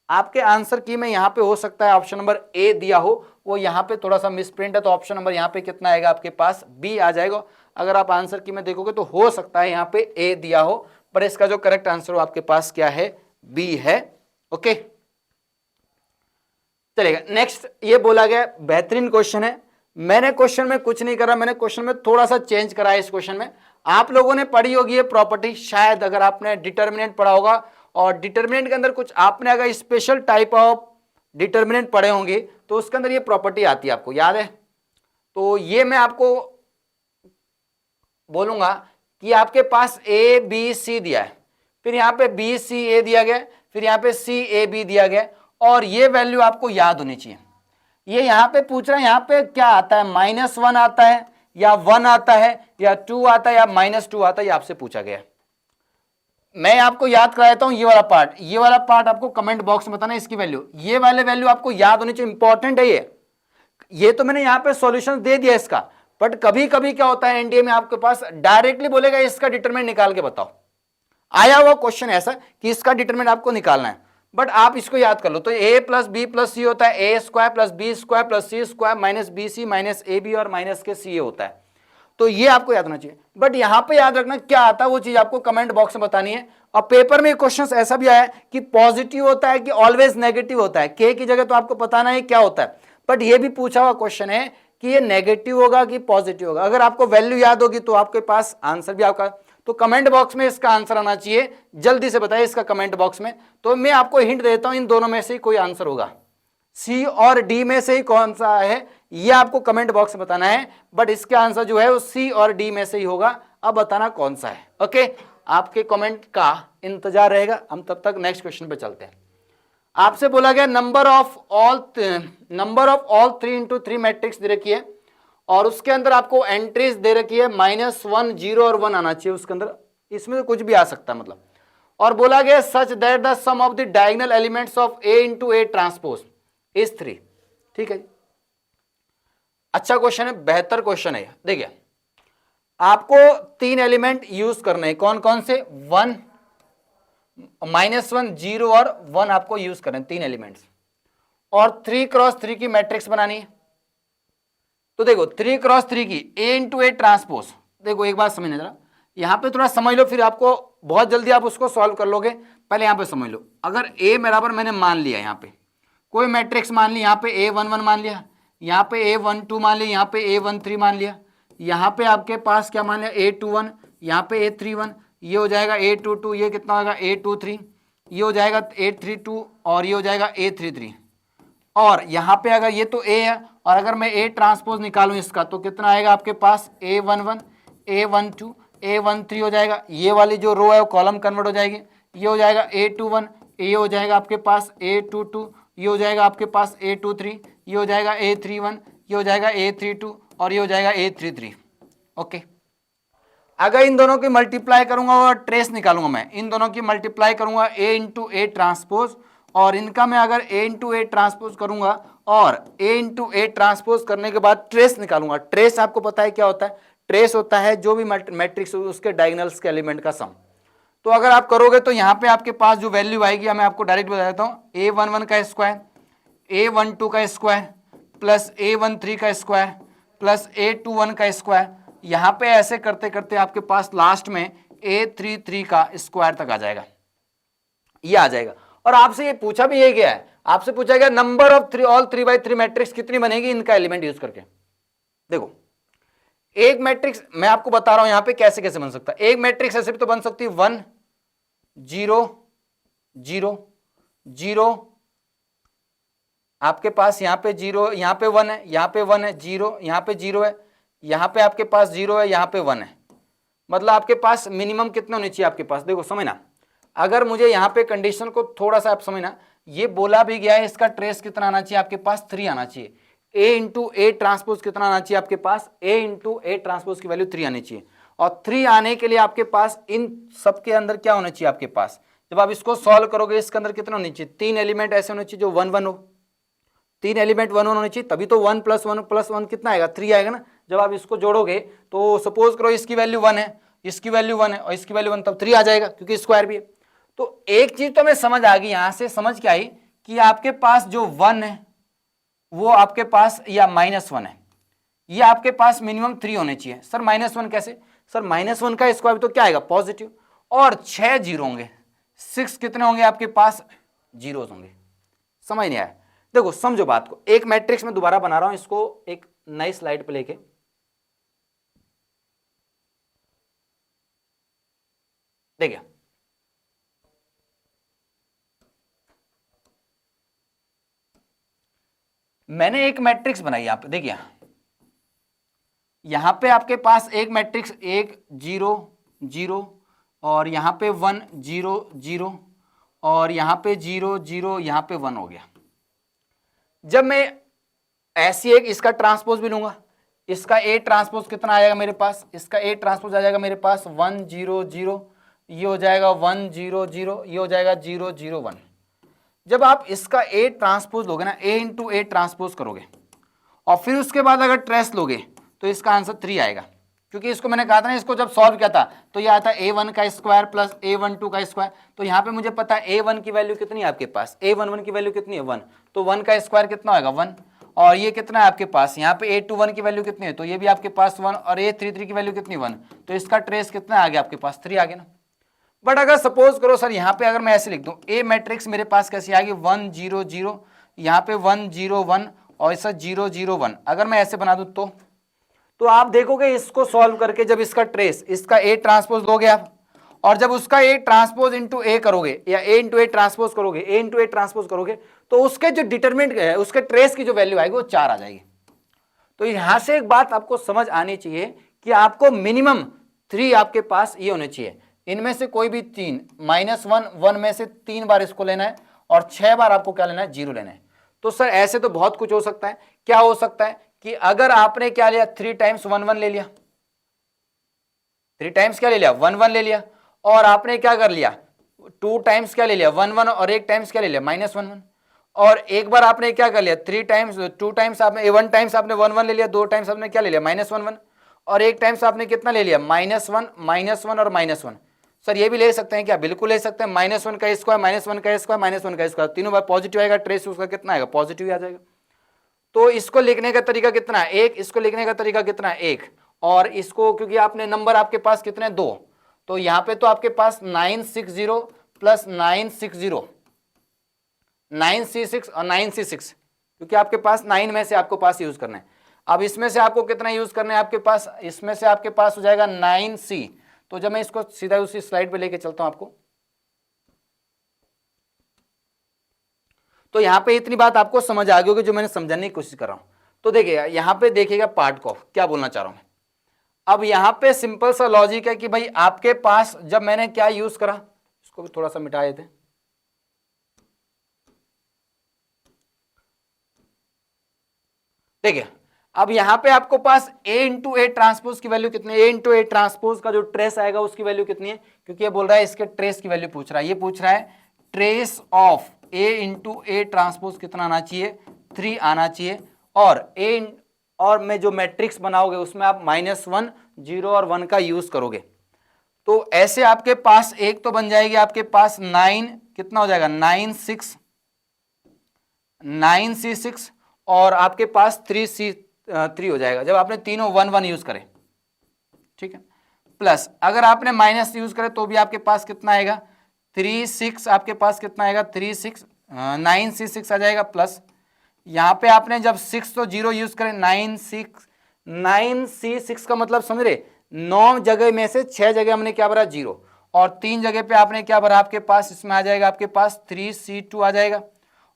आपके आंसर की में यहाँ पे हो सकता है ऑप्शन नंबर ए दिया हो, वो यहाँ पे थोड़ा सा मिसप्रिंट है, तो ऑप्शन नंबर यहाँ पे कितना आएगा आपके पास बी आ जाएगा। अगर आप आंसर की में देखोगे तो हो सकता है यहाँ पे ए दिया हो, पर इसका जो करेक्ट आंसर हो आपके पास क्या है, बी है। ओके चलेगा। नेक्स्ट ये बोला गया बेहतरीन क्वेश्चन है, मैंने क्वेश्चन में कुछ नहीं करा, मैंने क्वेश्चन में थोड़ा सा चेंज करा है। इस क्वेश्चन में आप लोगों ने पढ़ी होगी ये प्रॉपर्टी, शायद अगर आपने डिटर्मिनेंट पढ़ा होगा, और डिटर्मिनेंट के अंदर कुछ आपने अगर स्पेशल टाइप ऑफ डिटर्मिनेंट पढ़े होंगे तो उसके अंदर ये प्रॉपर्टी आती है, आपको याद है। तो ये मैं आपको बोलूंगा कि आपके पास ए बी सी दिया है, फिर यहाँ पे बी सी ए दिया गया, फिर यहाँ पे सी ए बी दिया गया, और ये वैल्यू आपको याद होनी चाहिए। ये यहाँ पे पूछ रहा है यहाँ पे क्या आता है, -1 आता है या 1 आता है या 2 आता है या -2 आता है, ये आपसे पूछा गया। मैं आपको याद कराता हूं ये वाला पार्ट, ये वाला पार्ट आपको कमेंट बॉक्स में बताना इसकी वैल्यू, ये वाले वैल्यू आपको याद होनी चाहिए, इंपॉर्टेंट है ये तो मैंने यहाँ पे सॉल्यूशन दे दिया इसका, बट कभी कभी क्या होता है एनडीए में आपके पास डायरेक्टली बोलेगा इसका डिटरमिनेंट निकाल के बताओ, आया हुआ क्वेश्चन ऐसा कि इसका डिटरमिनेंट आपको निकालना है, बट आप इसको याद कर लो। तो a plus B plus C होता है A square plus B square plus C square minus B C minus A B और माइनस के सी ए होता है, तो ये आपको याद होना चाहिए। बट यहां पे याद रखना क्या आता है वो चीज आपको कमेंट बॉक्स में बतानी है। और पेपर में क्वेश्चन ऐसा भी आया है कि पॉजिटिव होता है कि ऑलवेज नेगेटिव होता है, के की जगह तो आपको बताना है क्या होता है, बट ये भी पूछा हुआ क्वेश्चन है कि ये नेगेटिव होगा कि पॉजिटिव होगा। अगर आपको वैल्यू याद होगी तो आपके पास आंसर भी आपका, तो कमेंट बॉक्स में इसका आंसर आना चाहिए, जल्दी से बताइए इसका कमेंट बॉक्स में। तो मैं आपको हिंट देता हूं इन दोनों में से ही कोई आंसर होगा, सी और डी में से ही कौन सा है ये आपको कमेंट बॉक्स में बताना है, बट इसका आंसर जो है वो सी और डी में से ही होगा। अब बताना कौन सा है। ओके आपके कमेंट का इंतजार रहेगा। हम तब तक नेक्स्ट क्वेश्चन पे चलते हैं। आपसे बोला गया number of all 3 into 3 matrix दे रखी है, और उसके अंदर आपको एंट्रीज दे रखी है -1 0 और 1 आना चाहिए उसके अंदर, इसमें तो कुछ भी आ सकता है मतलब। और बोला गया such that the sum of the diagonal elements of a into a transpose is 3। ठीक है, अच्छा क्वेश्चन है, बेहतर क्वेश्चन है। देखिए आपको 3 एलिमेंट यूज करने हैं, कौन कौन से, 1 -1 0 और 1 आपको यूज करने 3 एलिमेंट्स, और 3x3 की मैट्रिक्स बनानी है। तो देखो 3x3 की a into a ट्रांसपोज, देखो एक बात समझना जरा, यहां पे थोड़ा समझ लो, फिर आपको बहुत जल्दी आप उसको सॉल्व कर लोगे। पहले यहां पे समझ लो, अगर a बराबर मैंने मान लिया, यहां पे कोई मैट्रिक्स मान ली, यहाँ पे A11 मान लिया, यहाँ पे A12 मान लिया, यहाँ पे A13 मान लिया, यहाँ पे आपके पास क्या मान लिया A21, यहाँ पे A31, ये हो जाएगा A22, ये कितना होगा A23, ये हो जाएगा A32 और ये हो जाएगा A33। और यहाँ पे अगर ये तो A है, और अगर मैं A ट्रांसपोज निकालूं इसका तो कितना आएगा आपके पास A11 A12 A13 हो जाएगा, ये वाली जो रो है वो कॉलम कन्वर्ट हो जाएगी, ये हो जाएगा A21, ये हो जाएगा आपके पास A22, ये हो जाएगा आपके पास A23, ये हो जाएगा A31, ये हो जाएगा A32 और ये हो जाएगा A33। ओके अगर इन दोनों की मल्टीप्लाई करूंगा और ट्रेस निकालूंगा, मैं इन दोनों की मल्टीप्लाई करूंगा A into A ट्रांसपोज, और इनका मैं अगर A into A ट्रांसपोज करूंगा और A into A ट्रांसपोज करने के बाद ट्रेस निकालूंगा। ट्रेस आपको पता है क्या होता है, ट्रेस होता है जो भी मैट्रिक्स उसके डायगोनल्स के एलिमेंट का सम। तो अगर आप करोगे तो यहाँ पे आपके पास जो वैल्यू आएगी, मैं आपको डायरेक्ट बता देता हूँ, A11 का स्क्वायर A12 का स्क्वायर प्लस A13 का स्क्वायर प्लस A21 का स्क्वायर, यहाँ पे ऐसे करते करते आपके पास लास्ट में A33 का स्क्वायर तक आ जाएगा, ये आ जाएगा। और आपसे ये पूछा भी ये गया है, आपसे पूछा गया number of three all 3x3 matrix कितनी बनेगी इनका एलिमेंट यूज करके। देखो एक मैट्रिक्स मैं आपको बता रहा हूं यहां पे कैसे कैसे बन सकता है। एक मैट्रिक्स ऐसे भी तो बन सकती है 1 0 0 0, आपके पास यहां पे 0, यहां पे 1 है, यहां पे 1 है, 0 यहां पे 0 है, यहां पे आपके पास 0 है, यहां पे 1 है। मतलब आपके पास मिनिमम कितने होने चाहिए आपके पास, देखो समझना। अगर मुझे यहां पे कंडीशन को थोड़ा सा आप समझना, ये बोला भी गया है इसका ट्रेस कितना आना चाहिए आपके पास, 3 आना चाहिए। A इंटू ए ट्रांसपोज कितना आना चाहिए आपके पास, A इंटू ए ट्रांसपोज की वैल्यू 3 आनी चाहिए। और 3 आने के लिए आपके पास इन सब के अंदर क्या होना चाहिए आपके पास, जब आप इसको सॉल्व करोगे इसके अंदर कितना होना चाहिए, 3 एलिमेंट ऐसे होने चाहिए जो 1 1 हो, 3 एलिमेंट 1 1 होने चाहिए, तभी तो 1 + 1 + 1 कितना आएगा, 3 आएगा ना। जब आप इसको जोड़ोगे तो सपोज करो इसकी वैल्यू 1 है, इसकी वैल्यू 1 है और इसकी वैल्यू 1, तब 3 आ जाएगा क्योंकि स्क्वायर भी है। तो एक चीज तो हमें समझ आ गई, यहां से समझ के आई कि आपके पास जो 1 है वो आपके पास या -1 है, ये आपके पास मिनिमम 3 होने चाहिए। सर -1 कैसे, सर -1 का स्क्वायर तो क्या आएगा, पॉजिटिव, और 6 जीरो होंगे, 6 कितने होंगे आपके पास, जीरोस होंगे। समझ नहीं आया, देखो समझो बात को। एक मैट्रिक्स में दोबारा बना रहा हूं इसको एक नई स्लाइड पे लेके, देखिए मैंने एक मैट्रिक्स बनाई यहां पे, देखिए यहां पे आपके पास एक मैट्रिक्स 1 0 0 और यहां पे 1 0 0 और यहां पे 0 0, यहां पे 1 हो गया। जब मैं ऐसी एक इसका ट्रांसपोज भी लूंगा, इसका ए ट्रांसपोज कितना आएगा मेरे पास, इसका ए ट्रांसपोज आ जाएगा मेरे पास 1 0 0, ये हो जाएगा 1 0 0, ये हो जाएगा 0 0 1। जब आप इसका ए ट्रांसपोज लोगे ना, ए इंटू ए ट्रांसपोज करोगे और फिर उसके बाद अगर ट्रेस लोगे तो इसका आंसर 3 आएगा, क्योंकि इसको मैंने कहा था ना, इसको जब सॉल्व किया था तो ये आता a1 का स्क्वायर प्लस a12 का स्क्वायर। तो यहाँ पे मुझे पता है a1 की वैल्यू कितनी है आपके पास, a11 की वैल्यू कितनी है 1, तो 1 का स्क्वायर कितना होगा 1, और ये कितना है आपके पास, यहाँ पे a21 की वैल्यू कितनी है, तो ये भी आपके पास 1, और a33 की वैल्यू कितनी 1, तो इसका ट्रेस कितना आ गया आपके पास 3 आ गया ना। बट अगर सपोज करो सर यहाँ पे अगर मैं ऐसे लिख दूं, ए मैट्रिक्स मेरे पास कैसी आएगी 1 0 0, यहाँ पे 1 0 1 और ऐसा 0 0 1, अगर मैं ऐसे बना दूं तो आप देखोगे इसको सॉल्व करके जब इसका ट्रेस, इसका ए ट्रांसपोज लोगे आप, और जब उसका ए ट्रांसपोज इंटू ए करोगे या ए इंटू ए ट्रांसपोज करोगे, ए इंटू ए ट्रांसपोज करोगे, तो उसके जो डिटरमिनेंट है उसके ट्रेस की जो वैल्यू आएगी वो 4 आ जाएगी। तो यहां से एक बात आपको समझ आनी चाहिए कि आपको मिनिमम 3 आपके पास ये होने चाहिए, इनमें से कोई भी 3, -1 1 में से 3 बार इसको लेना है और 6 बार आपको क्या लेना है, 0 लेना है। तो सर ऐसे तो बहुत कुछ हो सकता है, क्या हो सकता है कि अगर आपने क्या लिया 3 टाइम्स 1 1 ले लिया, 3 टाइम्स क्या ले लिया 1 1 ले लिया, और आपने क्या कर लिया 2 टाइम्स क्या ले लिया 1 1, और 1 टाइम्स क्या ले लिया -1 1, और एक बार आपने क्या कर लिया 3 टाइम्स 2 टाइम्स आपने 1 टाइम्स आपने 1 1 ले लिया, 2 टाइम्स आपने क्या ले लिया -1 1, और 1 टाइम्स आपने कितना ले लिया -1 -1 और -1। सर ये भी ले सकते हैं क्या, बिल्कुल ले सकते हैं, -1 का स्क्वायर -1 का स्क्वायर -1 का स्क्वायर, तीनों बार पॉजिटिव आएगा, ट्रेस उसका कितना आएगा, पॉजिटिव आ जाएगा। तो इसको लिखने का तरीका कितना है, एक, इसको लिखने का तरीका कितना है, एक, और इसको क्योंकि आपने नंबर आपके पास कितने 2, तो यहां पे तो आपके पास 960 प्लस 960 9c6 और 9c6, क्योंकि आपके पास 9 में से आपको पास यूज करना है। अब इसमें से आपको कितना यूज करना है आपके पास, इसमें से आपके पास हो जाएगा 9c। तो जब मैं इसको सीधा उसी स्लाइड पे लेके चलता हूं आपको, तो यहां पे इतनी बात आपको समझ आ गई होगी जो मैंने समझाने की कोशिश कर रहा हूं। तो देखिएगा यहां पे देखिएगा पार्ट को क्या बोलना चाह रहा हूं मैं। अब यहां पे सिंपल सा लॉजिक है कि भाई आपके पास जब मैंने क्या यूज करा, इसको भी थोड़ा सा मिटा देते हैं, देखिए अब यहां पे आपको पास a इंटू ए ट्रांसपोज की वैल्यू कितनी है, a इंटू ए ट्रांसपोज का जो ट्रेस आएगा उसकी वैल्यू कितनी है, क्योंकि ये बोल रहा है इसके ट्रेस की वैल्यू पूछ रहा है, ये पूछ रहा है trace of a into A transpose कितना आना चाहिए, 3 आना चाहिए। और मैं जो मैट्रिक्स बनाओगे उसमें आप -1 0 और 1 का यूज करोगे, तो ऐसे आपके पास एक तो बन जाएगी आपके पास 9, कितना हो जाएगा 9c6 और आपके पास 3c3 हो जाएगा, जब आपने तीनों 1 1 यूज करें, ठीक है। प्लस अगर आपने माइनस यूज करे तो भी आपके पास कितना आएगा 36, आपके पास कितना आएगा 36 9C6 आ जाएगा प्लस यहाँ पे आपने जब 6 तो 0 यूज करें 9C6 का मतलब समझ रहे 9 जगह में से 6 जगह हमने क्या भरा 0 और 3 जगह पे आपने क्या भरा आपके पास इसमें आ जाएगा आपके पास 3C2 आ जाएगा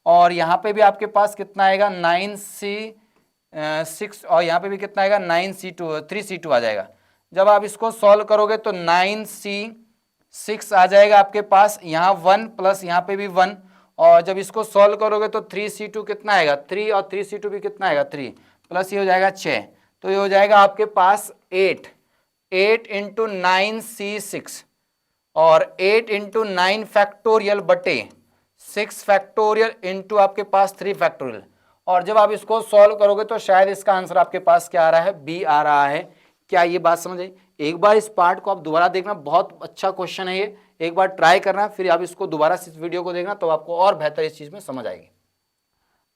और यहाँ पे भी आपके पास कितना आएगा 9C6 और यहाँ पे भी कितना आएगा 3C2 आ जाएगा। जब आप इसको सॉल्व करोगे तो 9C6 आ जाएगा आपके पास, यहाँ 1 प्लस यहाँ पे भी 1 और जब इसको सॉल्व करोगे तो 3C2 कितना आएगा 3 और 3C2 भी कितना आएगा 3 प्लस ये हो जाएगा 6 तो ये हो जाएगा आपके पास 8 इंटू 9C6 और 8 इंटू 9 फैक्टोरियल बटे 6 फैक्टोरियल इंटू आपके पास 3 फैक्टोरियल और जब आप इसको सॉल्व करोगे तो शायद इसका आंसर आपके पास क्या आ रहा है बी आ रहा है। क्या ये बात समझ आई? एक बार इस पार्ट को आप दोबारा देखना, बहुत अच्छा क्वेश्चन है ये, एक बार ट्राई करना फिर आप इसको दोबारा इस वीडियो को देखना तो आपको और बेहतर इस चीज में समझ आएगी।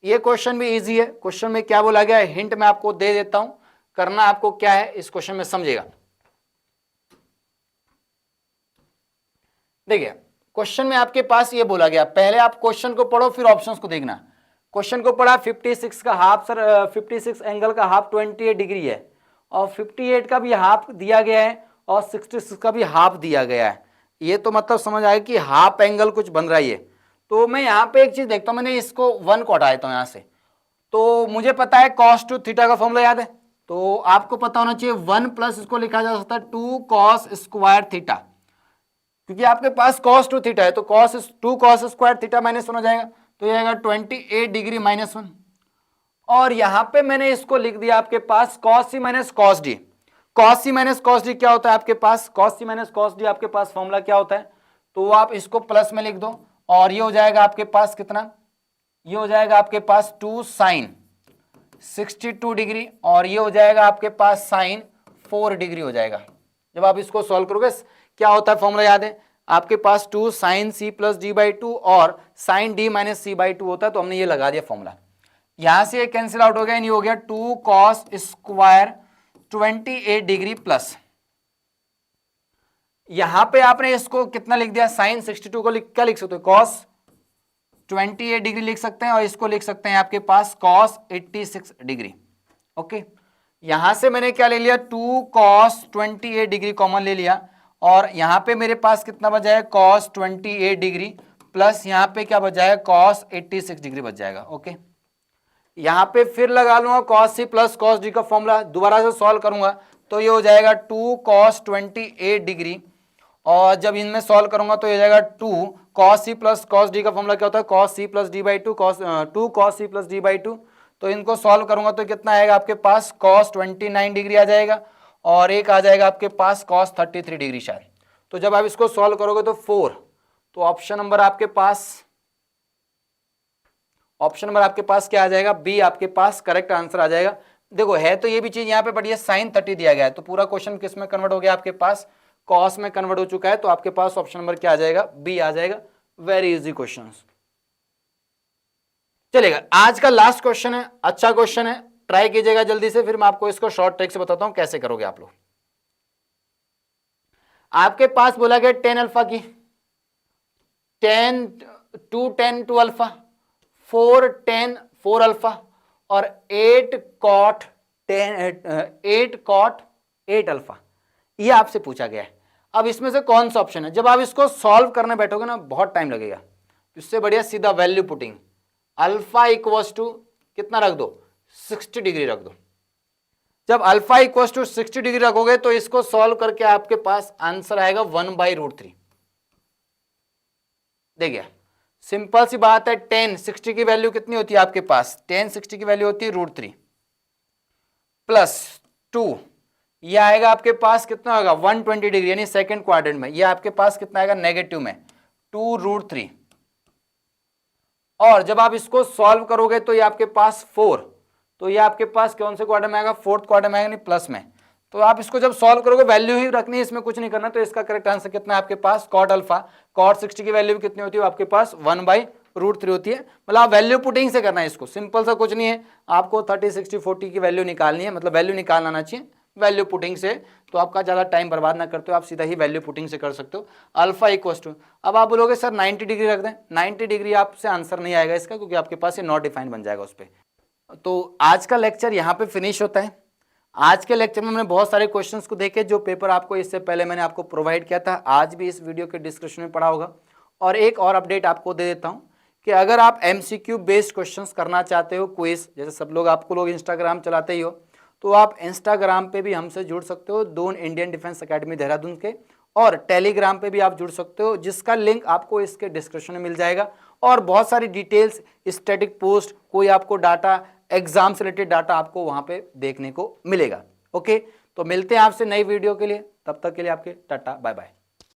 ये क्वेश्चन भी इजी है। क्वेश्चन में क्या बोला गया है हिंट मैं आपको दे देता हूं, करना आपको क्या है इस क्वेश्चन में समझेगा। देखिए क्वेश्चन में आपके पास ये बोला गया, पहले आप क्वेश्चन को पढ़ो फिर ऑप्शंस को देखना। क्वेश्चन को पढ़ा 56 का हाफ सर 56 एंगल का हाफ 28 डिग्री है और 58 का भी हाफ दिया गया है और 66 का भी हाफ दिया गया है। ये तो मतलब समझ आएगा कि हाफ एंगल कुछ बन रहा है। तो मैं यहाँ पे एक चीज देखता हूँ, मैंने इसको 1 को हटा देता हूँ यहाँ से, तो मुझे पता है cos 2 थीटा का फॉर्मूला याद है, तो आपको पता होना चाहिए 1 प्लस इसको लिखा जा सकता है 2 cos स्क्वायर थीटा, क्योंकि आपके पास cos 2 थीटा है तो 2 cos स्क्वायर थीटा माइनस 1 हो जाएगा तो ये आएगा 28 डिग्री माइनस 1 और यहां पे मैंने इसको लिख दिया आपके पास cos c minus cos d। cos c minus cos d क्या होता है आपके पास, cos c minus cos d आपके पास फॉर्मूला क्या होता है, तो आप इसको प्लस में लिख दो और ये हो जाएगा आपके पास कितना, ये हो जाएगा आपके पास 2 sin 62 डिग्री और ये हो जाएगा आपके पास sin 4 डिग्री हो जाएगा। जब आप इसको सॉल्व करोगे क्या होता है फॉर्मूला याद है आपके पास 2 sin c plus D by 2 और sin d minus C by 2 होता है, तो हमने ये लगा दिया फॉर्मूला। यहां से ये कैंसिल आउट हो गया, ये हो गया 2 cos स्क्वायर 28 डिग्री प्लस यहां पे आपने इसको कितना लिख दिया sin 62 को क्या लिख सकते हो cos 28 डिग्री लिख सकते हैं और इसको लिख सकते हैं आपके पास cos 86 डिग्री। ओके यहां से मैंने क्या ले लिया 2 cos 28 डिग्री कॉमन ले लिया और यहां पे मेरे पास कितना बच जाएगा cos 28 डिग्री प्लस यहां पे क्या बच जाएगा cos 86 डिग्री बच जाएगा। ओके यहां पे फिर लगा लूंगा cos c plus cos d का फॉर्मूला, दोबारा से सॉल्व करूंगा तो ये हो जाएगा 2 cos 28 डिग्री और जब इनमें सॉल्व करूंगा तो ये जाएगा 2 cos c plus cos d का फॉर्मूला क्या होता है cos c plus D by 2 2 cos c plus D by 2, तो इनको सॉल्व करूंगा तो कितना आएगा आपके पास cos 29 डिग्री आ जाएगा और एक आ जाएगा आपके पास cos 33 डिग्री शायद। तो जब आप इसको सॉल्व करोगे तो 4, तो ऑप्शन नंबर आपके पास क्या आ जाएगा बी आपके पास करेक्ट आंसर आ जाएगा। देखो है तो ये भी चीज यहाँ पे बढ़िया sin 30 दिया गया है तो पूरा क्वेश्चन किस में कन्वर्ट हो गया आपके पास cos में कन्वर्ट हो चुका है, तो आपके पास ऑप्शन नंबर क्या आ जाएगा बी आ जाएगा। Very easy question. चलेगा आज का लास्ट क्वेश्चन है, अच्छा क्वेश्चन है, ट्राई कीजिएगा जल्दी से, फिर मैं आपको इसको शॉर्ट ट्रिक से बताता हूं कैसे करोगे आप लोग। आपके पास बोला गया 10 अल्फा की 10 2 10 2 अल्फा 4 10 4 अल्फा और 8 cot 8 अल्फा, ये आपसे पूछा गया है। अब इसमें से कौन सा ऑप्शन है, जब आप इसको सॉल्व करने बैठोगे ना बहुत टाइम लगेगा, इससे बढ़िया सीधा value putting alpha equals to कितना रख दो 60 डिग्री रख दो। जब अल्फा इक्वल्स टू 60 डिग्री रखोगे तो इसको सॉल्व करके आपके पास आंसर आएगा 1/√3। देखिए सिंपल सी बात है, 10 60 की वैल्यू कितनी होती है आपके पास 10 60 की वैल्यू होती है √3 प्लस 2, ये आएगा आपके पास कितना होगा 120 डिग्री यानी सेकंड क्वाड्रेंट में, ये आपके पास कितना आएगा नेगेटिव में 2√3 और जब आप इसको सॉल्व करोगे तो ये आपके पास 4, तो ये आपके पास कौन से क्वाड्रेंट में आएगा फोर्थ क्वाड्रेंट में आएगा नहीं प्लस में। तो आप इसको जब सॉल्व करोगे वैल्यू ही रखनी है, इसमें कुछ नहीं करना, तो इसका करेक्ट आंसर कितना है आपके पास cot अल्फा cot 60 की वैल्यू कितनी होती है आपके पास 1/√3 होती है। मतलब आप वैल्यू पुटिंग से करना है इसको, सिंपल सा कुछ नहीं है, आपको 30 60 40 की वैल्यू निकालनी है, मतलब वैल्यू निकालना आना चाहिए, वैल्यू पुटिंग से, तो आपका ज़्यादा टाइम बर्बाद ना करते हो, आप सीधा ही वैल्यू पुटिंग से कर सकते हो। अल्फा इक्वस टू, अब आप बोलोगे सर 90 डिग्री रख दें, 90 डिग्री आपसे आंसर नहीं आएगा इसका, क्योंकि आपके पास ये नॉट डिफाइंड बन जाएगा उस पर। तो आज का लेक्चर यहाँ पे फिनिश होता है। आज के लेक्चर में हमने बहुत सारे क्वेश्चंस को देखे जो पेपर आपको इससे पहले मैंने आपको प्रोवाइड किया था, आज भी इस वीडियो के डिस्क्रिप्शन में पड़ा होगा। और एक और अपडेट आपको दे देता हूँ कि अगर आप MCQ बेस्ड क्वेश्चंस करना चाहते हो, क्विज, जैसे सब लोग आपको लोग इंस्टाग्राम चलाते ही हो, तो आप इंस्टाग्राम पे भी हमसे जुड़ सकते हो, Doon Indian defence academy Dehradun के, और टेलीग्राम पे भी आप जुड़ सकते हो, जिसका लिंक आपको इसके डिस्क्रिप्शन में मिल जाएगा। और बहुत सारी डिटेल्स, स्टैटिक पोस्ट, कोई आपको डाटा, एग्जाम से रिलेटेड डाटा आपको वहां पे देखने को मिलेगा। ओके, तो मिलते हैं आपसे नई वीडियो के लिए, तब तक के लिए आपके टाटा बाय बाय।